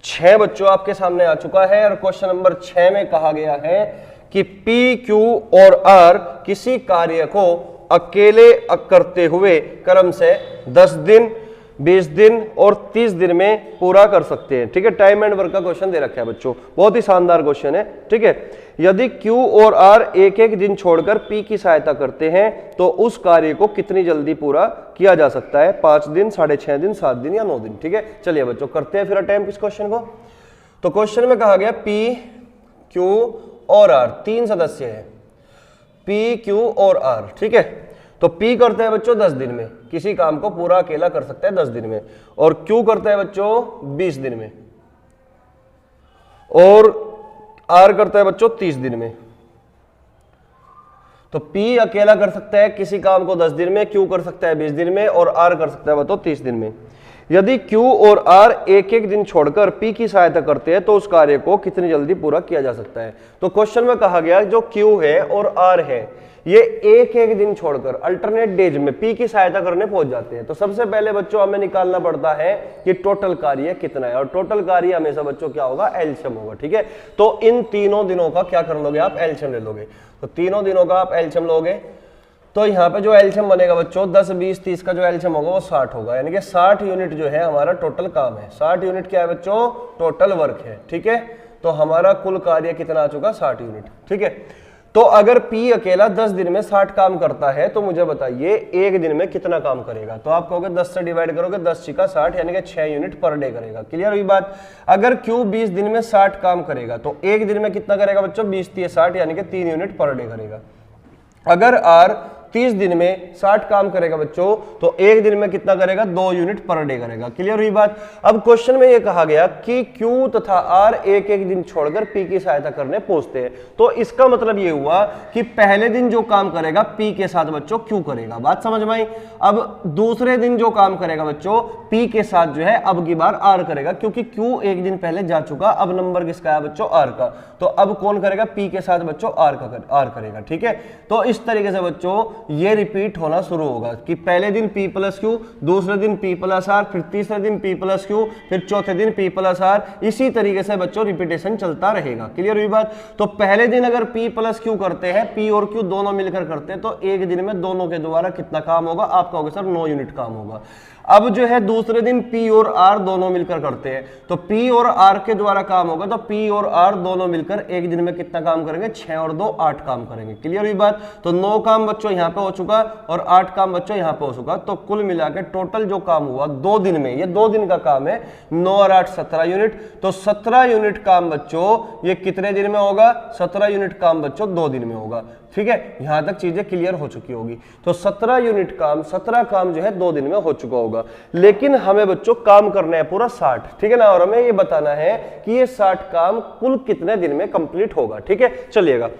6 बच्चों आपके सामने आ चुका है और क्वेश्चन नंबर 6 में कहा गया है कि पी, क्यू और आर किसी कार्य को अकेले करते हुए क्रम से 10 दिन, 20 दिन और 30 दिन में पूरा कर सकते हैं, ठीक है। टाइम एंड वर्क का क्वेश्चन दे रखा है बच्चों, बहुत ही शानदार क्वेश्चन है, ठीक है। यदि Q और R एक एक दिन छोड़कर P की सहायता करते हैं तो उस कार्य को कितनी जल्दी पूरा किया जा सकता है, 5 दिन, 6.5 दिन, 7 दिन या 9 दिन, ठीक है। चलिए बच्चों करते हैं फिर अटेम्प्ट इस क्वेश्चन को। तो क्वेश्चन में कहा गया P, Q और R, 3 सदस्य है, P, Q और R, ठीक है। तो P करता है बच्चों 10 दिन में, किसी काम को पूरा अकेला कर सकता है 10 दिन में, और Q करता है बच्चों 20 दिन में, और R करता है बच्चों 30 दिन में। तो P अकेला कर सकता है किसी काम को 10 दिन में, Q कर सकता है 20 दिन में, और R कर सकता है बच्चों 30 दिन में। यदि Q और R एक एक दिन छोड़कर P की सहायता करते हैं तो उस कार्य को कितनी जल्दी पूरा किया जा सकता है। तो क्वेश्चन में कहा गया जो Q है और R है ये एक एक दिन छोड़कर अल्टरनेट डेज में P की सहायता करने पहुंच जाते हैं। तो सबसे पहले बच्चों हमें निकालना पड़ता है कि टोटल कार्य कितना है, और टोटल कार्य हमेशा बच्चों क्या होगा, एलसीएम होगा, ठीक है। तो इन तीनों दिनों का क्या कर लोगे आप, एलसीएम ले लोगे। तो तीनों दिनों का आप एलसीएम लोगे तो यहाँ पे जो एलसीएम बनेगा बच्चों 10, 20, 30 का जो एलसीएम होगा वो 60 होगा, यानी कि 60 यूनिट जो है हमारा टोटल काम है। 60 यूनिट क्या है बच्चों, टोटल वर्क है, ठीक है। तो हमारा कुल कार्य कितना आ चुका, 60 यूनिट, ठीक है। तो अगर P अकेला 10 दिन में 60 काम करता है तो मुझे बताइए एक दिन में कितना काम करेगा। तो आप कहोगे 10 से डिवाइड करोगे, 10 छिका 60, यानी कि 6 यूनिट पर डे करेगा। क्लियर हुई बात। अगर Q 20 दिन में 60 काम करेगा तो एक दिन में कितना करेगा बच्चों, 20 × 60 यानी कि 3 यूनिट पर डे करेगा। अगर R 30 दिन में 60 काम करेगा बच्चों तो एक दिन में कितना करेगा, 2 यूनिट पर डे करेगा। क्लियर हुई बात। अब क्वेश्चन में ये कहा गया कि Q तथा R एक एक दिन छोड़कर P की सहायता करने पहुंचते हैं, तो इसका मतलब ये हुआ कि पहले दिन जो काम करेगा P के साथ बच्चों Q करेगा। बात समझ में आई। अब दूसरे दिन जो काम करेगा बच्चों P के साथ जो है अब की बार R करेगा, क्योंकि Q एक दिन पहले जा चुका, अब नंबर किसका है बच्चों, R का। तो अब कौन करेगा, P के साथ बच्चों R करेगा, ठीक है। तो इस तरीके से बच्चों ये रिपीट होना शुरू होगा कि पहले दिन P + Q, दूसरे दिन P + R, फिर तीसरे दिन P + Q, फिर चौथे दिन P + R, इसी तरीके से बच्चों रिपीटेशन चलता रहेगा। क्लियर हुई बात। तो पहले दिन अगर P + Q करते हैं, P और Q दोनों मिलकर करते हैं, तो एक दिन में दोनों के द्वारा कितना काम होगा, आप कहोगे सर 9 यूनिट काम होगा। अब जो है दूसरे दिन P और R दोनों मिलकर करते हैं, तो P और R के द्वारा काम होगा, तो P और R दोनों मिलकर एक दिन में कितना काम करेंगे, 6 और 2 8 काम करेंगे। क्लियर हुई बात। तो 9 काम बच्चों यहाँ पे हो चुका और 8 काम बच्चों यहाँ पे हो चुका। तो कुल मिला के टोटल जो काम हुआ 2 दिन में, ये 2 दिन का काम है, 9 और 8 17 यूनिट। तो 17 यूनिट काम बच्चों ये कितने दिन में होगा, 17 यूनिट काम बच्चों 2 दिन में होगा, ठीक है। यहां तक चीजें क्लियर हो चुकी होगी। तो 17 यूनिट काम, 17 काम जो है 2 दिन में हो चुका होगा। लेकिन हमें बच्चों काम करना है पूरा 60, ठीक है ना, और हमें ये बताना है कि ये 60 काम कुल कितने दिन में कंप्लीट होगा, ठीक है। चलिएगा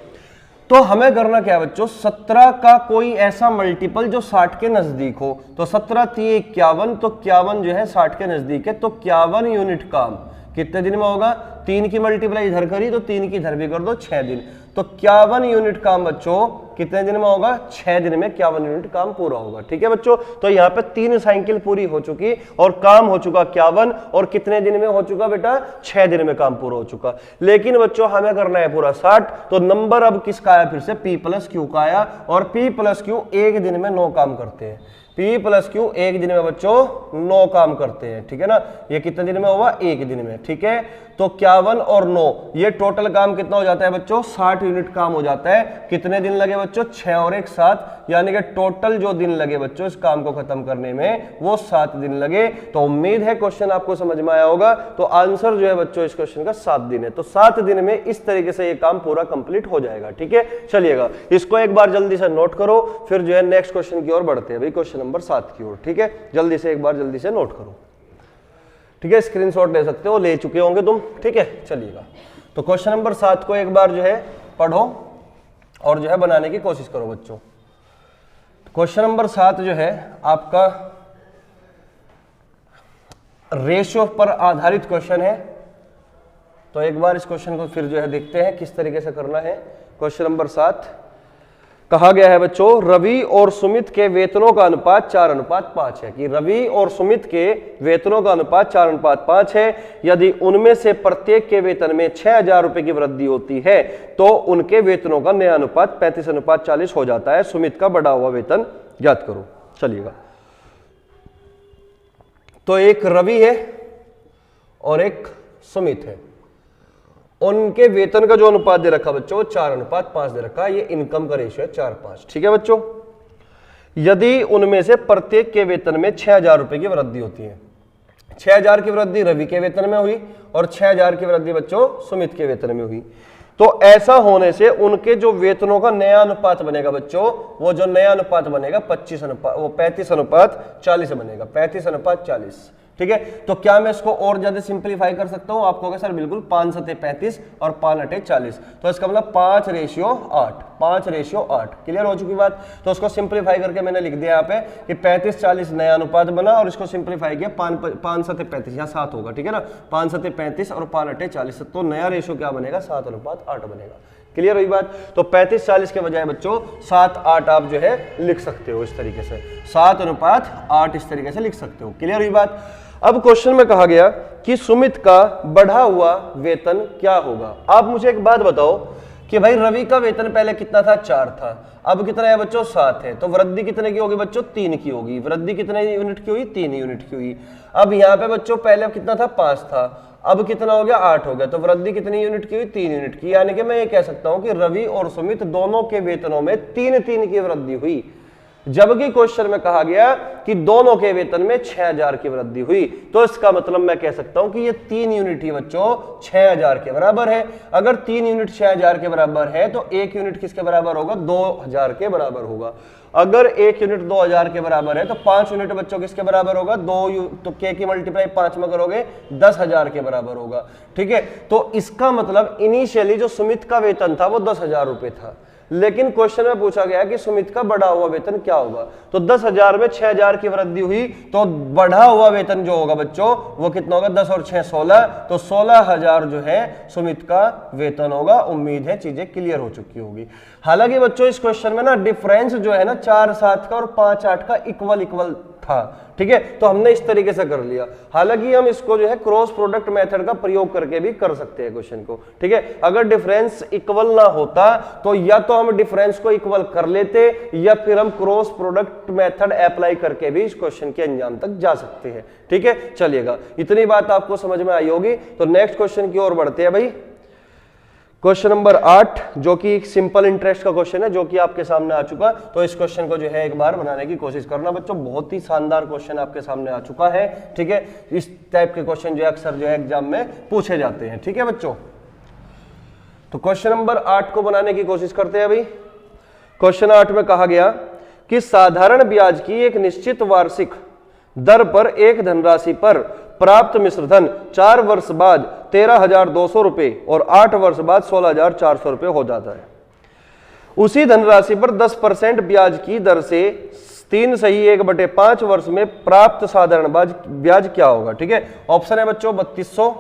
तो हमें करना क्या है बच्चों, 17 का कोई ऐसा मल्टीपल जो 60 के नजदीक हो। तो 17 × 51, तो 51 जो है 60 के नजदीक है, तो 51 यूनिट काम कितने दिन में होगा, 3 की मल्टीप्लाई इधर करी तो 3 की इधर भी कर दो, 6 दिन। तो 51 यूनिट काम बच्चों कितने दिन में होगा, 6 दिन में 51 यूनिट काम पूरा होगा, ठीक है बच्चों। तो यहाँ पे 3 साइकिल पूरी हो चुकी और काम हो चुका 51, और कितने दिन में हो चुका बेटा, 6 दिन में काम पूरा हो चुका। लेकिन बच्चों हमें करना है पूरा 60, तो नंबर अब किसका आया, फिर से P + Q का आया, और P + Q एक दिन में 9 काम करते हैं। P प्लस Q एक दिन में बच्चों 9 काम करते हैं, ठीक है ना। ये कितने दिन में होगा, एक दिन में, ठीक है। तो 51 और 9 ये टोटल काम कितना हो जाता है बच्चों, 60 यूनिट काम हो जाता है। कितने दिन लगे बच्चों, 6 और 1 7, यानी कि टोटल जो दिन लगे बच्चों इस काम को खत्म करने में वो 7 दिन लगे। तो उम्मीद है क्वेश्चन आपको समझ में आया होगा। तो आंसर जो है बच्चों इस क्वेश्चन का 7 दिन है। तो 7 दिन में इस तरीके से ये काम पूरा कंप्लीट हो जाएगा, ठीक है। चलिएगा इसको एक बार जल्दी से नोट करो, फिर जो है नेक्स्ट क्वेश्चन की ओर बढ़ते हैं भाई, क्वेश्चन नंबर 7 की ओर, ठीक है। जल्दी से एक बार जल्दी से नोट करो, ठीक है। स्क्रीनशॉट ले सकते हो, ले चुके होंगे तुम, ठीक है। चलिएगा तो क्वेश्चन नंबर 7 को एक बार जो है पढ़ो और जो है बनाने की कोशिश करो बच्चों। क्वेश्चन नंबर 7 जो है आपका रेशियो पर आधारित क्वेश्चन है। तो एक बार इस क्वेश्चन को फिर जो है देखते हैं किस तरीके से करना है। क्वेश्चन नंबर 7 कहा गया है बच्चों, रवि और सुमित के वेतनों का अनुपात 4:5 है। कि रवि और सुमित के वेतनों का अनुपात 4:5 है। यदि उनमें से प्रत्येक के वेतन में 6,000 रुपए की वृद्धि होती है तो उनके वेतनों का नया अनुपात 35:40 हो जाता है। सुमित का बढ़ा हुआ वेतन ज्ञात करो। चलिएगा तो एक रवि है और एक सुमित है, उनके वेतन का जो अनुपात दे रखा बच्चों 4:5 दे रखा है। ये इनकम का रेशियो है 4:5, ठीक है बच्चों। यदि उनमें से प्रत्येक के वेतन में 6,000 रुपए की वृद्धि होती है, 6,000 की वृद्धि रवि के वेतन में हुई और 6,000 की वृद्धि बच्चों सुमित के वेतन में हुई, तो ऐसा होने से उनके जो वेतनों का नया अनुपात बनेगा बच्चों, वो जो नया अनुपात बनेगा 35:40 बनेगा, 35:40, ठीक है। तो क्या मैं इसको और ज्यादा सिंपलीफाई कर सकता हूं? आपको सर बिल्कुल 5×7=35 और 5×8=40, तो इसका मतलब 5:8, 5:8। क्लियर हो चुकी बात। तो उसको सिंपलीफाई करके मैंने लिख दिया यहाँ पे कि 35:40 नया अनुपात बना और इसको सिंपलीफाई किया 5×7=35, यहाँ 7 होगा, ठीक है ना। 5×7=35 और 5×8=40, तो नया रेशियो क्या बनेगा, 7:8 बनेगा। क्लियर हुई बात। तो 35:40 के बजाय बच्चों 7:8 आप जो है लिख सकते हो इस तरीके से, 7:8 इस तरीके से लिख सकते हो। क्लियर हुई बात। अब क्वेश्चन में कहा गया कि सुमित का बढ़ा हुआ वेतन क्या होगा। आप मुझे एक बात बताओ कि भाई रवि का वेतन पहले कितना था, 4 था, अब कितना है बच्चों, 7 है। तो वृद्धि कितने की होगी बच्चों, 3 की होगी। वृद्धि कितने यूनिट की हुई, 3 यूनिट की हुई। अब यहाँ पे बच्चों पहले कितना था, 5 था, अब कितना हो गया, 8 हो गया। तो वृद्धि कितनी यूनिट की हुई, 3 यूनिट की। यानी कि मैं ये कह सकता हूं कि रवि और सुमित दोनों के वेतनों में 3 की वृद्धि हुई, जबकि क्वेश्चन में कहा गया कि दोनों के वेतन में 6,000 की वृद्धि हुई। तो इसका मतलब मैं कह सकता हूं कि ये 3 यूनिट ही बच्चों 6,000 के बराबर है। अगर 3 यूनिट 6,000 के बराबर है तो 1 यूनिट किसके बराबर होगा, 2,000 के बराबर होगा। अगर 1 यूनिट 2,000 के बराबर है तो 5 यूनिट बच्चों किसके बराबर होगा, तो k की मल्टीप्लाई 5 में करोगे 10,000 के बराबर होगा, ठीक है। तो इसका मतलब इनिशियली जो सुमित का वेतन था वो 10,000 रुपए था, लेकिन क्वेश्चन में पूछा गया कि सुमित का बढ़ा हुआ वेतन क्या होगा। तो 10,000 में 6,000 की वृद्धि हुई, तो बढ़ा हुआ वेतन जो होगा बच्चों वो कितना होगा, 10 और 6 16, तो 16,000 जो है सुमित का वेतन होगा। उम्मीद है चीजें क्लियर हो चुकी होगी। हालांकि बच्चों इस क्वेश्चन में ना डिफरेंस जो है ना 4/7 का और 5/8 का इक्वल था, ठीक है। तो हमने इस तरीके से कर लिया। हालांकि हम इसको जो है क्रॉस प्रोडक्ट मेथड का प्रयोग करके भी कर सकते हैं क्वेश्चन को, ठीक है। अगर डिफरेंस इक्वल ना होता तो या तो हम डिफरेंस को इक्वल कर लेते या फिर हम क्रॉस प्रोडक्ट मेथड अप्लाई करके भी इस क्वेश्चन के अंजाम तक जा सकते हैं, ठीक है। चलिएगा इतनी बात आपको समझ में आई होगी। तो नेक्स्ट क्वेश्चन की ओर बढ़ते हैं भाई। क्वेश्चन नंबर 8 जो कि एक सिंपल इंटरेस्ट का क्वेश्चन है, जो कि आपके सामने आ चुका। तो इस क्वेश्चन को जो है एक बार बनाने की कोशिश करना बच्चों। बहुत ही शानदार क्वेश्चन आपके सामने आ चुका है, ठीक है। इस टाइप के क्वेश्चन जो है अक्सर जो है एग्जाम में पूछे जाते हैं, ठीक है बच्चों। तो क्वेश्चन नंबर 8 को बनाने की कोशिश करते हैं अभी। क्वेश्चन 8 में कहा गया कि साधारण ब्याज की एक निश्चित वार्षिक दर पर एक धनराशि पर प्राप्त मिश्रधन 4 वर्ष बाद 13,200 रुपए और 8 वर्ष बाद 16,400 रुपए हो जाता है। उसी धनराशि पर 10% ब्याज की दर से 3/1/5 वर्ष में प्राप्त साधारण ब्याज क्या होगा, ठीक है। ऑप्शन है बच्चों 3200,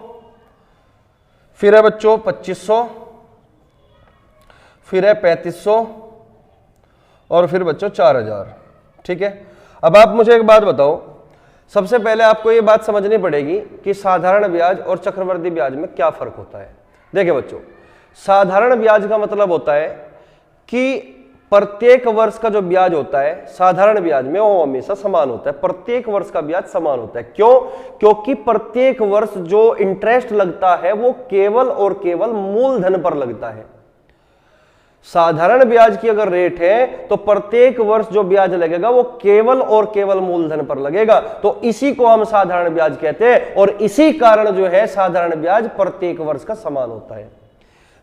फिर है बच्चों 2500, फिर है 3500 और फिर बच्चों 4,000, ठीक है। अब आप मुझे एक बात बताओ, सबसे पहले आपको ये बात समझनी पड़ेगी कि साधारण ब्याज और चक्रवृद्धि ब्याज में क्या फर्क होता है। देखिए बच्चों, साधारण ब्याज का मतलब होता है कि प्रत्येक वर्ष का जो ब्याज होता है साधारण ब्याज में वो हमेशा समान होता है। प्रत्येक वर्ष का ब्याज समान होता है। क्यों? क्योंकि प्रत्येक वर्ष जो इंटरेस्ट लगता है वो केवल और केवल मूलधन पर लगता है। साधारण ब्याज की अगर रेट है तो प्रत्येक वर्ष जो ब्याज लगेगा वो केवल और केवल मूलधन पर लगेगा। तो इसी को हम साधारण ब्याज कहते हैं और इसी कारण जो है साधारण ब्याज प्रत्येक वर्ष का समान होता है।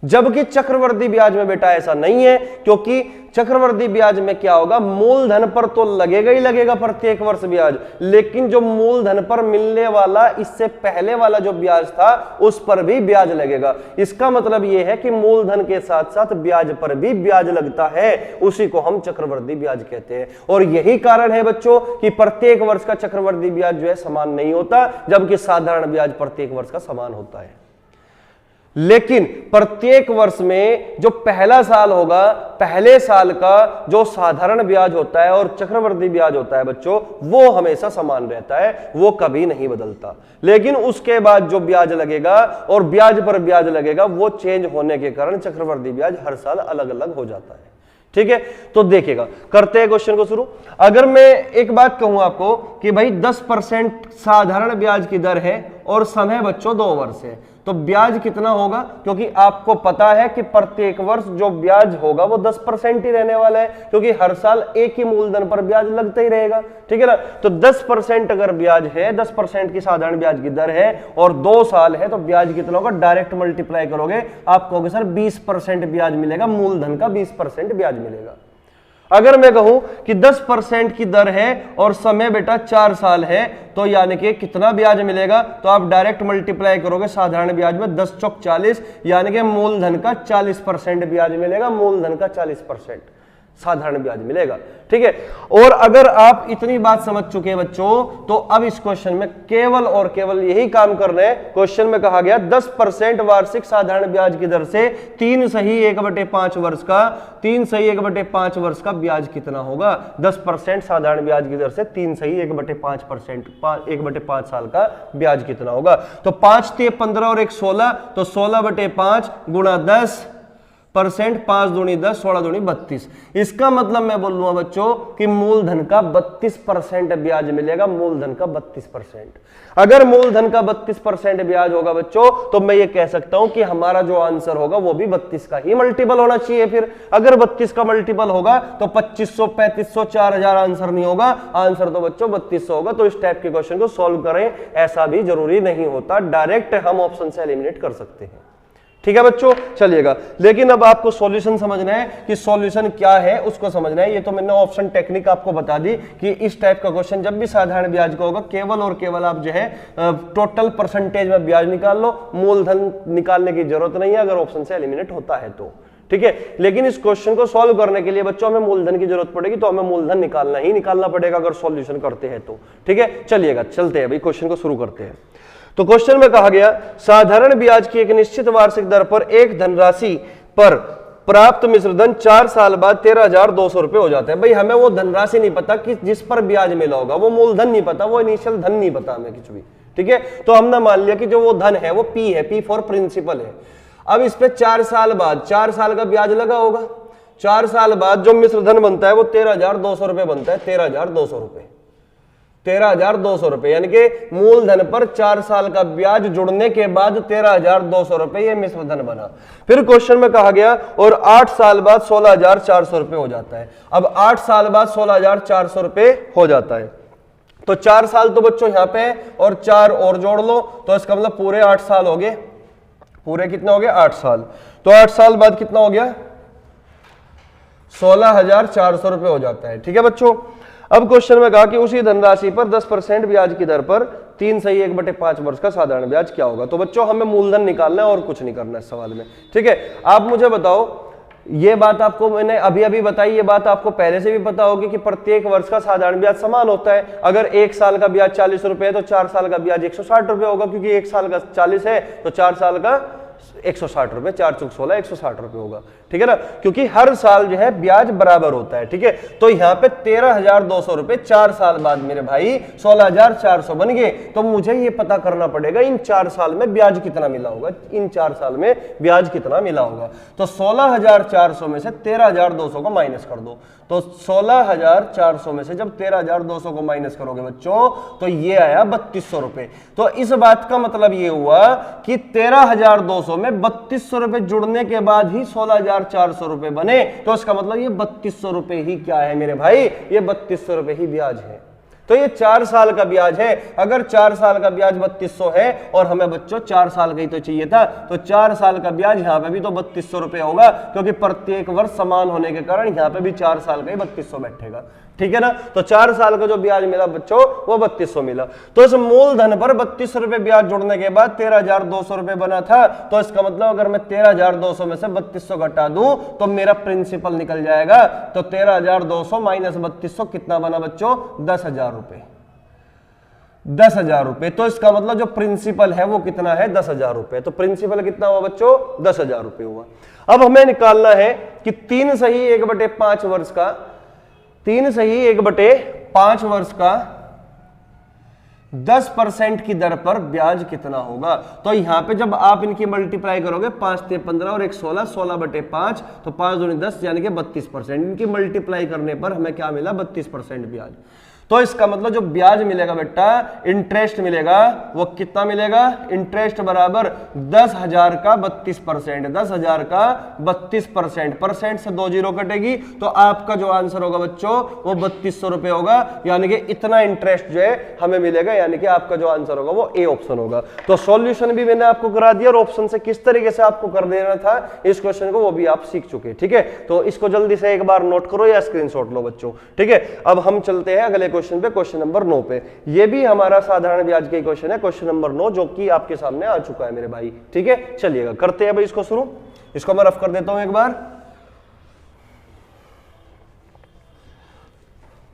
जबकि चक्रवृद्धि ब्याज में बेटा ऐसा नहीं है, क्योंकि चक्रवृद्धि ब्याज में क्या होगा, मूलधन पर तो लगेगा ही लगेगा प्रत्येक वर्ष ब्याज, लेकिन जो मूलधन पर मिलने वाला इससे पहले वाला जो ब्याज था उस पर भी ब्याज लगेगा। इसका मतलब यह है कि मूलधन के साथ साथ ब्याज पर भी ब्याज लगता है, उसी को हम चक्रवृद्धि ब्याज कहते हैं। और यही कारण है बच्चों कि प्रत्येक वर्ष का चक्रवृद्धि ब्याज जो है समान नहीं होता, जबकि साधारण ब्याज प्रत्येक वर्ष का समान होता है। लेकिन प्रत्येक वर्ष में जो पहला साल होगा, पहले साल का जो साधारण ब्याज होता है और चक्रवृद्धि ब्याज होता है बच्चों, वो हमेशा समान रहता है, वो कभी नहीं बदलता। लेकिन उसके बाद जो ब्याज लगेगा और ब्याज पर ब्याज लगेगा वो चेंज होने के कारण चक्रवृद्धि ब्याज हर साल अलग अलग हो जाता है। ठीक है, तो देखिएगा, करते हैं क्वेश्चन को शुरू। अगर मैं एक बात कहूं आपको कि भाई 10% साधारण ब्याज की दर है और समय बच्चों 2 वर्ष है, तो ब्याज कितना होगा? क्योंकि आपको पता है कि प्रत्येक वर्ष जो ब्याज होगा वो 10% ही रहने वाला है, क्योंकि हर साल एक ही मूलधन पर ब्याज लगता ही रहेगा। ठीक है ना, तो 10% अगर ब्याज है, 10% की साधारण ब्याज की दर है और 2 साल है, तो ब्याज कितना होगा? डायरेक्ट मल्टीप्लाई करोगे, आप कहोगे सर 20% ब्याज मिलेगा, मूलधन का 20% ब्याज मिलेगा। अगर मैं कहूं कि 10% की दर है और समय बेटा 4 साल है, तो यानी कि कितना ब्याज मिलेगा? तो आप डायरेक्ट मल्टीप्लाई करोगे साधारण ब्याज में, 10 चौक 40, यानी कि मूलधन का 40% ब्याज मिलेगा, मूलधन का 40% साधारण ब्याज मिलेगा। ठीक है, और अगर आप इतनी बात समझ चुके हैं बच्चों, तो अब इस क्वेश्चन में केवल और केवल यही काम कर रहे हैं। क्वेश्चन में कहा गया 10% वार्षिक साधारण ब्याज की दर से 3 सही 1/5 वर्ष का 3 सही 1/5 वर्ष का ब्याज कितना होगा? 10% साधारण ब्याज की दर से 3 सही 1/5% 1/5 साल का ब्याज कितना होगा? तो 5 × 15 और 1 16, तो 16/5 गुणा 10%, 5 दूनी 10, 16 दूनी 32। इसका मतलब मैं बोल लूंगा बच्चों कि मूलधन का 32% ब्याज मिलेगा, मूलधन का 32%। अगर मूलधन का 32% ब्याज होगा बच्चों, तो मैं ये कह सकता हूं कि हमारा जो आंसर होगा वो भी 32 का ही मल्टीपल होना चाहिए। फिर अगर 32 का मल्टीपल होगा तो 2500, 3500, 4000 आंसर नहीं होगा, आंसर तो बच्चों 3200 होगा। तो इस टाइप के क्वेश्चन को सॉल्व करें, ऐसा भी जरूरी नहीं होता, डायरेक्ट हम ऑप्शन से एलिमिनेट कर सकते हैं। ठीक है बच्चों, चलिएगा। लेकिन अब आपको सॉल्यूशन समझना है कि सॉल्यूशन क्या है, उसको समझना है। ये तो मैंने ऑप्शन टेक्निक आपको बता दी कि इस टाइप का क्वेश्चन जब भी साधारण ब्याज का होगा, केवल और केवल आप जो है टोटल परसेंटेज में ब्याज निकाल लो, मूलधन निकालने की जरूरत नहीं है अगर ऑप्शन से एलिमिनेट होता है तो। ठीक है, लेकिन इस क्वेश्चन को सॉल्व करने के लिए बच्चों हमें मूलधन की जरूरत पड़ेगी, तो हमें मूलधन निकालना ही निकालना पड़ेगा अगर सॉल्यूशन करते हैं तो। ठीक है, चलिएगा, चलते हैं भाई, क्वेश्चन को शुरू करते हैं। तो क्वेश्चन में कहा गया साधारण ब्याज की एक निश्चित वार्षिक दर पर एक धनराशि पर प्राप्त मिश्र धन 4 साल बाद 13,200 रुपए हो जाता है। भाई हमें वो धनराशि नहीं पता कि जिस पर ब्याज मिला होगा, वो मूलधन नहीं पता, वो इनिशियल धन नहीं पता हमें कुछ भी। ठीक है, तो हमने मान लिया कि जो वो धन है वो पी है, पी फॉर प्रिंसिपल है। अब इस पे 4 साल बाद 4 साल का ब्याज लगा होगा, 4 साल बाद जो मिश्र धन बनता है वो 13,200 रुपए बनता है, 13,200 रुपए, 13,200 रुपए, यानी कि मूलधन पर 4 साल का ब्याज जुड़ने के बाद 13,200 रुपए ये मिश्र धन बना। फिर क्वेश्चन में कहा गया और 8 साल बाद 16,400 रुपए हो जाता है। अब 8 साल बाद 16,400 रुपए हो जाता है, तो 4 साल तो बच्चों यहां पे और 4 और जोड़ लो, तो इसका मतलब पूरे 8 साल हो गए। पूरे कितने हो गए? 8 साल। तो 8 साल बाद कितना हो गया? 16,400 रुपए हो जाता है। ठीक है बच्चों, अब क्वेश्चन में कहा कि उसी धनराशि पर 10% ब्याज की दर पर 3 सही 1/5 वर्ष का साधारण ब्याज क्या होगा? तो बच्चों हमें मूलधन निकालना है और कुछ नहीं करना है इस सवाल में। ठीक है, आप मुझे बताओ, ये बात आपको मैंने अभी अभी बताई, ये बात आपको पहले से भी पता होगी कि प्रत्येक वर्ष का साधारण ब्याज समान होता है। अगर 1 साल का ब्याज 40 रुपए है तो 4 साल का ब्याज 160 रुपए होगा, क्योंकि 1 साल का 40 है तो 4 साल का 160 रुपए, 4 चौक 16, 160 रुपए होगा, ठीक है ना, क्योंकि हर साल जो है ब्याज बराबर होता है, ठीक है। तो यहाँ पे 13,200 रुपए 4 साल बाद मेरे भाई 16,400 बन गए। तो मुझे ये पता करना पड़ेगा इन 4 साल में ब्याज कितना मिला होगा, इन 4 साल में ब्याज कितना मिला होगा। तो 16,400 में से 13,200 को माइनस कर दो। तो 16,400 में से जब 13,200 को माइनस करोगे बच्चों तो ये आया 3200 रुपए। तो इस बात का मतलब ये हुआ कि 13,200 में 3200 रुपए जुड़ने के बाद ही 16,400 रुपए बने। तो इसका मतलब ये 3200 रुपए ही क्या है मेरे भाई, ये 3200 रुपए ही ब्याज है। तो ये 4 साल का ब्याज है। अगर 4 साल का ब्याज 3200 है और हमें बच्चों 4 साल का ही तो चाहिए था, तो 4 साल का ब्याज यहाँ पे भी तो 3200 रुपए होगा, क्योंकि प्रत्येक वर्ष समान होने के कारण यहाँ पे भी 4 साल का ही 3200 बैठेगा, ठीक है ना। तो 4 साल का जो ब्याज मिला बच्चों वो 3200 मिला। तो इस मूलधन पर 3200 रुपए ब्याज जोड़ने के बाद 13,200 रुपए बना था। तो इसका मतलब अगर मैं 13,200 में से 3200 घटा दूं तो मेरा प्रिंसिपल निकल जाएगा। तो 13,200 माइनस 3200 कितना बना बच्चों, 10,000 रुपए, 10,000 रुपए। तो इसका मतलब जो प्रिंसिपल है वो कितना है, 10,000 रुपए। तो प्रिंसिपल कितना हुआ बच्चों, 10,000 रुपए हुआ। अब हमें निकालना है कि 3 सही 1/5 वर्ष का, 3 सही 1/5 वर्ष का 10% की दर पर ब्याज कितना होगा। तो यहां पे जब आप इनकी मल्टीप्लाई करोगे 5 × 15 और 1 16, 16/5, तो 5 दूनी 10 यानी कि 32%। इनकी मल्टीप्लाई करने पर हमें क्या मिला, 32% ब्याज। तो इसका मतलब जो ब्याज मिलेगा बेटा, इंटरेस्ट मिलेगा, वो कितना मिलेगा, इंटरेस्ट बराबर 10,000 का 32%, 10,000 का 32%, परसेंट से 2 जीरो कटेगी। तो आपका जो आंसर होगा बच्चों वो 3200 रुपए होगा, यानी कि इतना इंटरेस्ट जो है हमें मिलेगा, यानी कि आपका जो आंसर होगा वो ए ऑप्शन होगा। तो सॉल्यूशन भी मैंने आपको करा दिया और ऑप्शन से किस तरीके से आपको कर देना था इस क्वेश्चन को वो भी आप सीख चुके, ठीक है। तो इसको जल्दी से एक बार नोट करो या स्क्रीनशॉट लो बच्चों, ठीक है। अब हम चलते हैं अगले क्वेश्चन पे, क्वेश्चन नंबर 9 पे। ये भी हमारा साधारण ब्याज का क्वेश्चन है, क्वेश्चन नंबर 9, जो कि आपके सामने आ चुका है मेरे भाई, ठीक है। चलिएगा करते हैं भाई इसको शुरू। इसको मैं रफ कर देता हूं एक बार।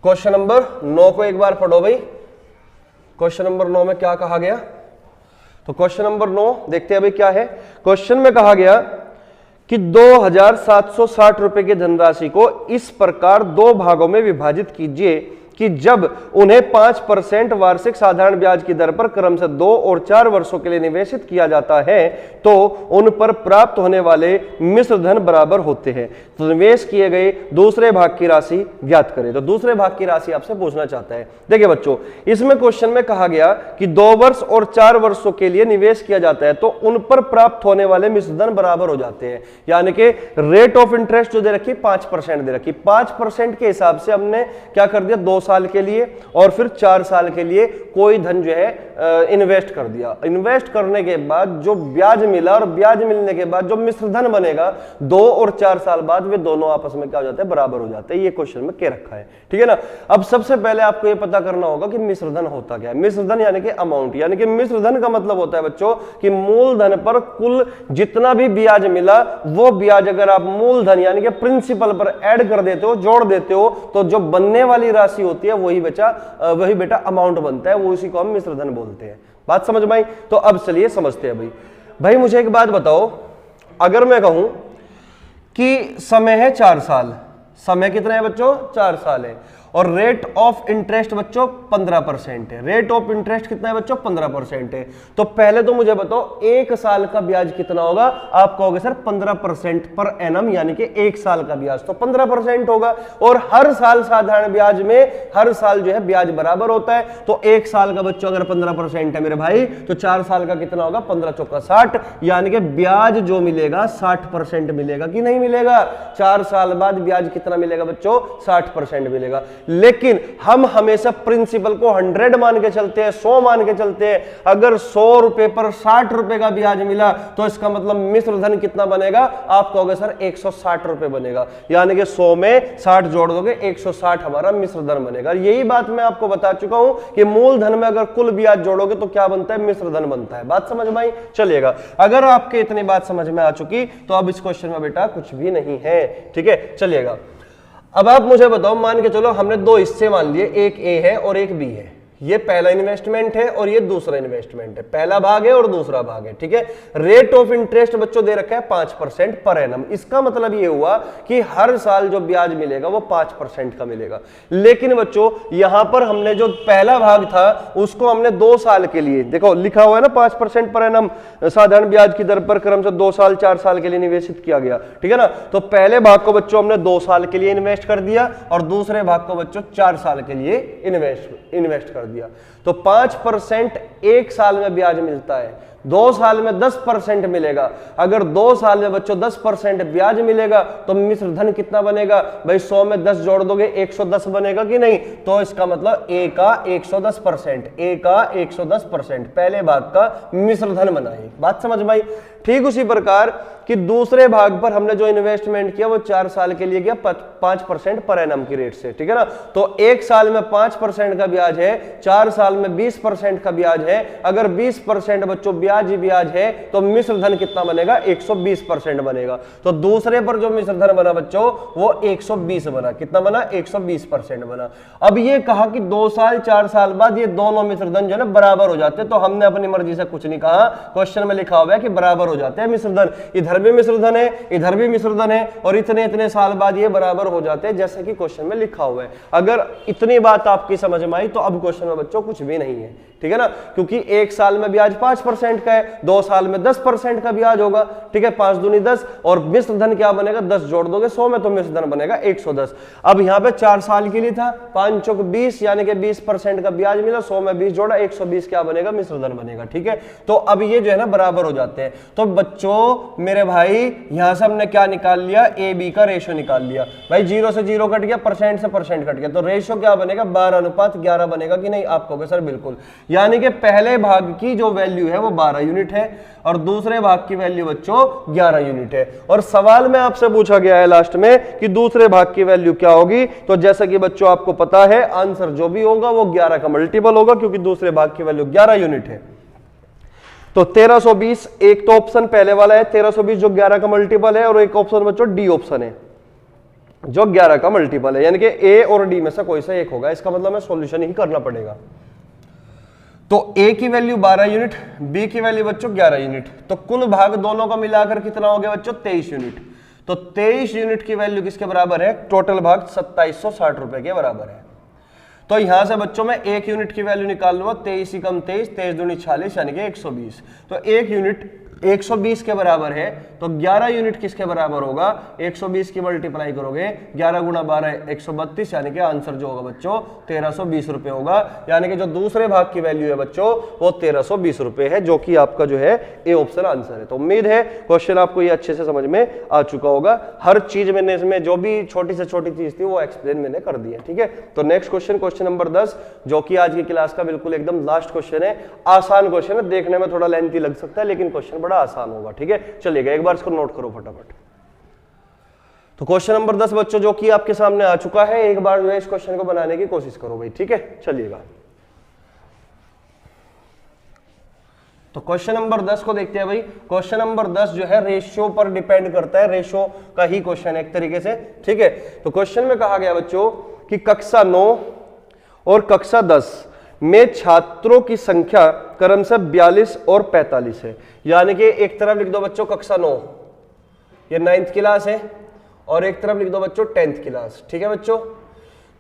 क्वेश्चन नंबर 9 को एक बार पढ़ो भाई। क्वेश्चन नंबर 9 में क्या कहा गया, तो क्वेश्चन नंबर 9 देखते हैं भाई क्या है। क्वेश्चन में कहा गया कि 2,760 रुपए की धनराशि को इस प्रकार 2 भागों में विभाजित कीजिए कि जब उन्हें 5% वार्षिक साधारण ब्याज की दर पर क्रम से 2 और 4 वर्षों के लिए निवेशित किया जाता है तो उन पर प्राप्त होने वाले मिश्र धन बराबर होते हैं। तो निवेश किए गए दूसरे भाग की राशि ज्ञात करें। तो दूसरे भाग की राशि आपसे पूछना चाहता है। देखिए बच्चों, इसमें क्वेश्चन में कहा गया कि 2 वर्ष और 4 वर्षों के लिए निवेश किया जाता है तो उन पर प्राप्त होने वाले मिश्र धन बराबर हो जाते हैं। यानी कि रेट ऑफ इंटरेस्ट जो दे रखी 5% दे रखी, 5% के हिसाब से हमने क्या कर दिया, 2 साल के लिए और फिर 4 साल के लिए कोई धन जो है इन्वेस्ट कर दिया। इन्वेस्ट करने के बाद जो ब्याज मिला और ब्याज मिलने के बाद जो मिश्र धन बनेगा 2 और 4 साल बाद वे दोनों आपस में क्या हो जाते हैं, बराबर हो जाते हैं। ये क्वेश्चन में क्या रखा है, ठीक है ना। अब सबसे पहले आपको ये पता करना होगा कि मिश्र धन होता क्या है। मिश्र धन यानी कि अमाउंट, यानी कि मिश्र धन का मतलब होता है बच्चों कि मूलधन पर कुल जितना भी ब्याज मिला वो ब्याज अगर आप मूलधन यानी कि प्रिंसिपल पर ऐड कर देते हो, जोड़ देते हो, तो जो बनने वाली राशि होती है वही बेटा अमाउंट बनता है, वो इसी को हम मिश्र धन बोलते हैं। बात समझ में आई। तो अब चलिए समझते हैं भाई मुझे एक बात बताओ, अगर मैं कहूं कि समय है 4 साल, समय कितना है बच्चों, 4 साल है, और रेट ऑफ इंटरेस्ट बच्चों 15% है। रेट ऑफ इंटरेस्ट कितना है बच्चों, 15% है। तो पहले तो मुझे बताओ 1 साल का ब्याज कितना होगा। आप कहोगे सर 15% पर एनम, यानी कि 1 साल का ब्याज तो 15% होगा, और हर साल साधारण ब्याज में हर साल जो है ब्याज बराबर होता है। तो 1 साल का बच्चों अगर 15% है मेरे भाई, तो 4 साल का कितना होगा, 15 चौका 60, यानी कि ब्याज जो मिलेगा 60% मिलेगा कि नहीं मिलेगा। 4 साल बाद ब्याज कितना मिलेगा बच्चों, 60% मिलेगा। लेकिन हम हमेशा प्रिंसिपल को 100 मान के चलते हैं, 100 मान के चलते हैं। अगर 100 रुपए पर 60 रुपए का ब्याज मिला तो इसका मतलब मिश्र धन कितना बनेगा, आप कहोगे सर 160 रुपए बनेगा, यानी कि 100 में 60 जोड़ दोगे 160 हमारा मिश्र धन बनेगा। यही बात मैं आपको बता चुका हूं कि मूलधन में अगर कुल ब्याज जोड़ोगे तो क्या बनता है, मिश्र धन बनता है। बात समझ में आई। चलिएगा, अगर आपके इतनी बात समझ में आ चुकी तो अब इस क्वेश्चन में बेटा कुछ भी नहीं है, ठीक है। चलिएगा, अब आप मुझे बताओ, मान के चलो हमने 2 हिस्से मान लिए, एक ए है और एक बी है, ये पहला इन्वेस्टमेंट है और ये दूसरा इन्वेस्टमेंट है, पहला भाग है और दूसरा भाग है, ठीक है। रेट ऑफ इंटरेस्ट बच्चों दे रखा है 5% पर एनम। इसका मतलब ये हुआ कि हर साल जो ब्याज मिलेगा वो 5% का मिलेगा। लेकिन बच्चों यहां पर हमने जो पहला भाग था उसको हमने 2 साल के लिए, देखो लिखा हुआ है ना 5% पर एनम साधारण ब्याज की दर पर क्रम से 2 साल 4 साल के लिए निवेशित किया गया, ठीक है ना। तो पहले भाग को बच्चों हमने 2 साल के लिए इन्वेस्ट कर दिया और दूसरे भाग को बच्चों 4 साल के लिए इन्वेस्ट कर दिया। तो 5% 1 साल में ब्याज मिलता है, 2 साल में 10% मिलेगा। अगर 2 साल में बच्चों 10% ब्याज मिलेगा तो मिश्र धन कितना बनेगा भाई, 100 में 10 जोड़ दोगे 110 बनेगा कि नहीं। तो इसका मतलब ए का 110%, ए का 110% पहले भाग का मिश्र धन बनाई। बात समझ में आई। ठीक उसी प्रकार कि दूसरे भाग पर हमने जो इन्वेस्टमेंट किया वो 4 साल के लिए किया 5% पर एनम की रेट से, ठीक है ना। तो 1 साल में 5% का ब्याज है, 4 साल में 20% का ब्याज है। अगर 20% बच्चों ब्याज ही ब्याज है तो मिश्र धन कितना बनेगा, 120% बनेगा। तो दूसरे पर जो मिश्र धन बना बच्चों वो 120 बना। कितना बना, 120% बना। अब ये कहा कि 2 साल 4 साल बाद ये दोनों मिश्र धन जो है ना बराबर हो जाते हैं। तो हमने अपनी मर्जी से कुछ नहीं कहा, क्वेश्चन में लिखा हुआ है कि बराबर हो जाते हैं मिश्र धन। इधर भी मिश्र धन है, इधर भी मिश्र धन है और इतने इतने साल बाद ये बराबर हो जाते हैं जैसे कि क्वेश्चन में लिखा हुआ है। अगर इतनी बात आपकी समझ में आई तो अब क्वेश्चन में बच्चों कुछ भी नहीं है, ठीक है ना। क्योंकि 1 साल में ब्याज 5% का है, 2 साल में 10% का ब्याज होगा, ठीक है। 5 दूनी 10 और मिश्र धन क्या बनेगा, 10 जोड़ दोगे 100 में तो मिश्र धन बनेगा 110। अब यहाँ पे 4 साल के लिए था, 5 चौक 20 यानी कि 20% का ब्याज मिला, 100 में 20 जोड़ा 120 क्या बनेगा, मिश्र धन बनेगा, ठीक है। तो अब ये जो है ना बराबर हो जाते हैं। तो बच्चों मेरे भाई यहां से हमने क्या निकाल लिया, ए बी का रेशो निकाल लिया भाई। 0 से 0 कट गया, परसेंट से परसेंट कट गया, तो रेशो क्या बनेगा, 12:11 बनेगा कि नहीं। आप कहोगे सर बिल्कुल, यानी कि पहले भाग की जो वैल्यू है वो 12 यूनिट है और दूसरे भाग की वैल्यू बच्चों 11 यूनिट है। और सवाल में आपसे पूछा गया है लास्ट में कि दूसरे भाग की वैल्यू क्या होगी। तो जैसा कि बच्चों आपको पता है आंसर जो भी होगा वो 11 का मल्टीपल होगा क्योंकि दूसरे भाग की वैल्यू 11 यूनिट है। तो 1320 एक तो ऑप्शन पहले वाला है 1320 जो 11 का मल्टीपल है और एक ऑप्शन बच्चों डी ऑप्शन है जो 11 का मल्टीपल है, यानी कि ए और डी में से कोई सा एक होगा। इसका मतलब हमें सॉल्यूशन ही करना पड़ेगा। तो ए की वैल्यू 12 यूनिट, बी की वैल्यू बच्चों 11 यूनिट, तो कुल भाग दोनों का मिलाकर कितना हो गया बच्चों, 23 यूनिट। तो 23 यूनिट की वैल्यू किसके बराबर है, टोटल भाग 2760 रुपए के बराबर है। तो यहां से बच्चों में 1 यूनिट की वैल्यू निकाल लूंगा, 23 ही कम 23, 23 दूनी 40 यानी कि 120। तो 1 यूनिट 120 के बराबर है, तो 11 यूनिट किसके बराबर होगा, 120 की मल्टीप्लाई करोगे 11 गुणा 12 132, यानी कि आंसर जो होगा बच्चों 1320 रुपए होगा। यानी कि जो दूसरे भाग की वैल्यू है बच्चों वो 1320 रुपए है, जो कि आपका जो है ए ऑप्शन आंसर है। तो उम्मीद है क्वेश्चन आपको ये अच्छे से समझ में आ चुका होगा। हर चीज मैंने इसमें जो भी छोटी से छोटी चीज थी वो एक्सप्लेन मैंने कर दी है, ठीक है। तो नेक्स्ट क्वेश्चन, क्वेश्चन नंबर 10, जो कि आज की क्लास का बिल्कुल एकदम लास्ट क्वेश्चन है। आसान क्वेश्चन है, देखने में थोड़ा लेंथी लग सकता है लेकिन क्वेश्चन बड़ा आसान होगा, ठीक है। चलिएगा एक बार इसको नोट करो फटाफट। तो क्वेश्चन नंबर 10 बच्चों जो कि आपके सामने आ चुका है, एक बार जो है इस क्वेश्चन को बनाने की कोशिश करो भाई, ठीक है। चलिएगा तो क्वेश्चन नंबर 10 को देखते हैं भाई। क्वेश्चन नंबर 10 जो है रेशियो पर डिपेंड करता है, रेशियो का ही क्वेश्चन है एक तरीके से, ठीक है। तो क्वेश्चन में कहा गया बच्चों कि कक्षा 9 और कक्षा 10 में छात्रों की संख्या क्रमशः 42 और 45 है। यानी कि एक तरफ लिख दो बच्चों कक्षा 9, ये 9th क्लास है, और एक तरफ लिख दो बच्चों 10th क्लास, ठीक है बच्चों।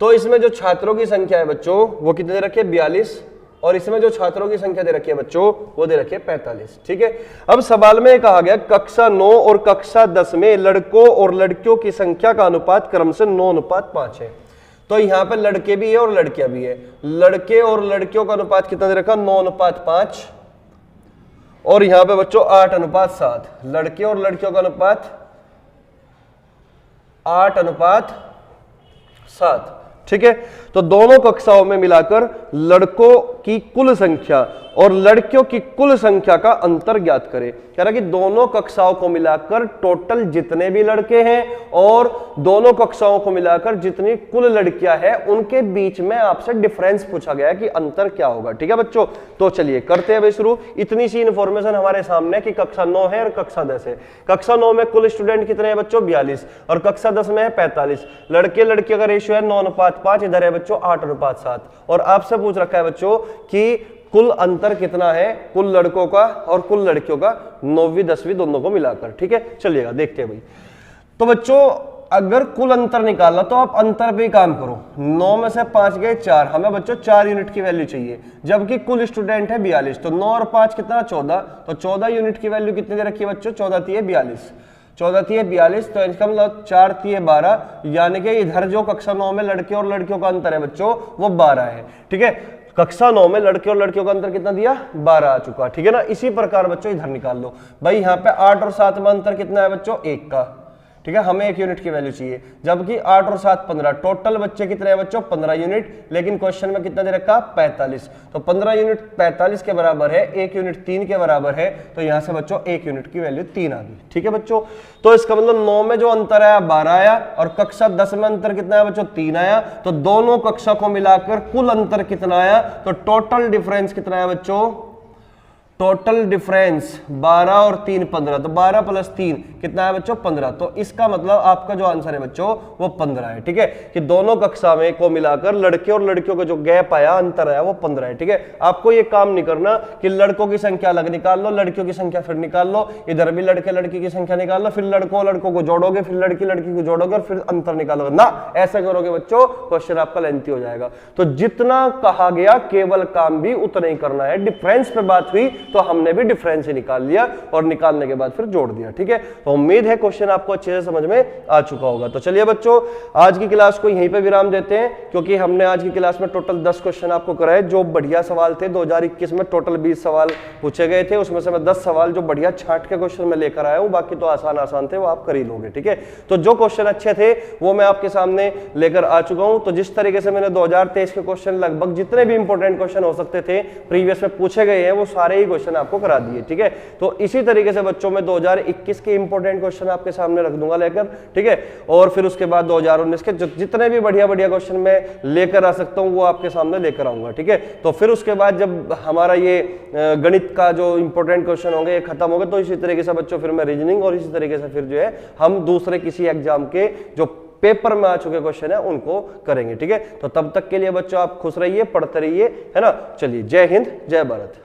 तो इसमें जो छात्रों की संख्या है बच्चों वो कितने दे रखी है, 42, और इसमें जो छात्रों की संख्या दे रखी है बच्चों वो दे रखी है 45, ठीक है। अब सवाल में कहा गया कक्षा 9 और कक्षा 10 में लड़कों और लड़कियों की संख्या का अनुपात क्रमशः 9:5 है। तो यहां पे लड़के भी है और लड़कियां भी है। लड़के और लड़कियों का अनुपात कितना दे रखा, 9:5, और यहां पे बच्चों 8:7। लड़के और लड़कियों का अनुपात 8:7, ठीक है। तो दोनों कक्षाओं में मिलाकर लड़कों की कुल संख्या और लड़कियों की कुल संख्या का अंतर ज्ञात करें। कह रहा कि दोनों कक्षाओं को मिलाकर टोटल जितने भी लड़के हैं और दोनों कक्षाओं को मिलाकर जितनी कुल लड़कियां हैं उनके बीच में आपसे डिफरेंस पूछा गया है कि अंतर क्या होगा। ठीक है बच्चों, तो चलिए करते हैं भाई शुरू। इतनी सी इंफॉर्मेशन हमारे सामने कि कक्षा 9 है और कक्षा 10 है। कक्षा 9 में कुल स्टूडेंट कितने हैं बच्चों? 42, और कक्षा 10 में है 45। लड़के लड़कियों का रेशियो है 9:5, इधर है बच्चों 8:7। और आपसे पूछ रखा है बच्चों कि कुल अंतर कितना है कुल लड़कों का और कुल लड़कियों का 9वीं 10वीं दोनों को मिलाकर। ठीक है, चलिएगा देखते हैं भाई। तो बच्चों अगर कुल अंतर निकालना तो आप अंतर पे ही काम करो। 9 में से 5 गए 4, हमें बच्चों 4 यूनिट की वैल्यू चाहिए, जबकि कुल स्टूडेंट है 42। तो 9 और 5 कितना? 14। तो 14 यूनिट की वैल्यू कितनी दे रखी है बच्चों? 14 थी 42, 14 थी 42। तो इसका मतलब 4 थी 12, यानी कि इधर जो कक्षा 9 में लड़के और लड़कियों का अंतर है बच्चों वो 12 है। ठीक है, कक्षा 9 में लड़के और लड़कियों का अंतर कितना दिया? 12 आ चुका। ठीक है ना, इसी प्रकार बच्चों इधर निकाल लो भाई। यहाँ पे 8 और 7 में अंतर कितना है बच्चों? 1 का। ठीक है, हमें 1 यूनिट की वैल्यू चाहिए, जबकि 8 और 7 15। टोटल बच्चे कितने हैं बच्चों? 15 यूनिट, लेकिन क्वेश्चन में कितना दे रखा? 45। तो 15 यूनिट 45 के बराबर है, 1 यूनिट 3 के बराबर है। तो यहां से बच्चों 1 यूनिट की वैल्यू 3 आ गई। ठीक है बच्चों, तो इसका मतलब 9 में जो अंतर आया 12 आया, और कक्षा 10 में अंतर कितना है बच्चों? 3 आया। तो दोनों कक्षा को मिलाकर कुल अंतर कितना आया? तो टोटल डिफरेंस कितना है बच्चों? टोटल डिफरेंस 12 और 3 15। तो 12 + 3 कितना है बच्चों? 15। तो इसका मतलब आपका जो आंसर है बच्चों वो 15 है। ठीक है, कि दोनों कक्षा में को मिलाकर लड़के और लड़कियों का जो गैप आया, अंतर आया, वो 15 है। ठीक है, आपको ये काम नहीं करना कि लड़कों की संख्या अलग निकाल लो, लड़कियों की संख्या फिर निकाल लो, इधर भी लड़के लड़की की संख्या निकाल लो, फिर लड़कों को जोड़ोगे, फिर लड़की लड़की को जोड़ोगे और फिर अंतर निकालोगे ना। ऐसा करोगे बच्चों क्वेश्चन आपका लेंथी हो जाएगा। तो जितना कहा गया केवल काम भी उतना ही करना है। डिफरेंस पे बात हुई तो हमने भी डिफरेंस ही निकाल लिया और निकालने के बाद फिर जोड़ दिया। ठीक है, तो उम्मीद है क्वेश्चन आपको अच्छे से समझ में आ चुका होगा। तो चलिए बच्चों आज की क्लास को यहीं पे विराम देते हैं, क्योंकि हमने आज की क्लास में टोटल 10 क्वेश्चन आपको कराए जो बढ़िया सवाल थे। 2021 में टोटल 20 सवाल पूछे गए थे, उसमें से मैं 10 सवाल जो बढ़िया छांट के क्वेश्चन में लेकर आया हूं, बाकी तो आसान थे, वो आप कर ही लोगे। ठीक है, तो जो क्वेश्चन अच्छे थे वो मैं आपके सामने लेकर आ चुका हूं। तो जिस तरीके से मैंने 2023 के क्वेश्चन लगभग जितने भी इंपॉर्टेंट क्वेश्चन हो सकते थे प्रीवियस में पूछे गए हैं, वो सारे ही क्वेश्चन आपको करा दिए। ठीक है, तो इसी तरीके से बच्चों में 2021 के इंपॉर्टेंट क्वेश्चन आपके सामने रख दूंगा लेकर। ठीक है, और फिर उसके बाद 2019 के जितने भी बढ़िया बढ़िया क्वेश्चन मैं लेकर आ सकता हूं वो आपके सामने लेकर आऊंगा। ठीक है, तो फिर उसके बाद जब हमारा ये गणित का जो इंपॉर्टेंट क्वेश्चन होंगे ये खत्म हो गए, तो इसी तरीके से बच्चों फिर मैं रीजनिंग और इसी तरीके से फिर जो है हम दूसरे किसी एग्जाम के जो पेपर में आ चुके क्वेश्चन है उनको करेंगे। ठीक है, तो तब तक के लिए बच्चों आप खुश रहिए, पढ़ते रहिए, है ना। चलिए, जय हिंद, जय भारत।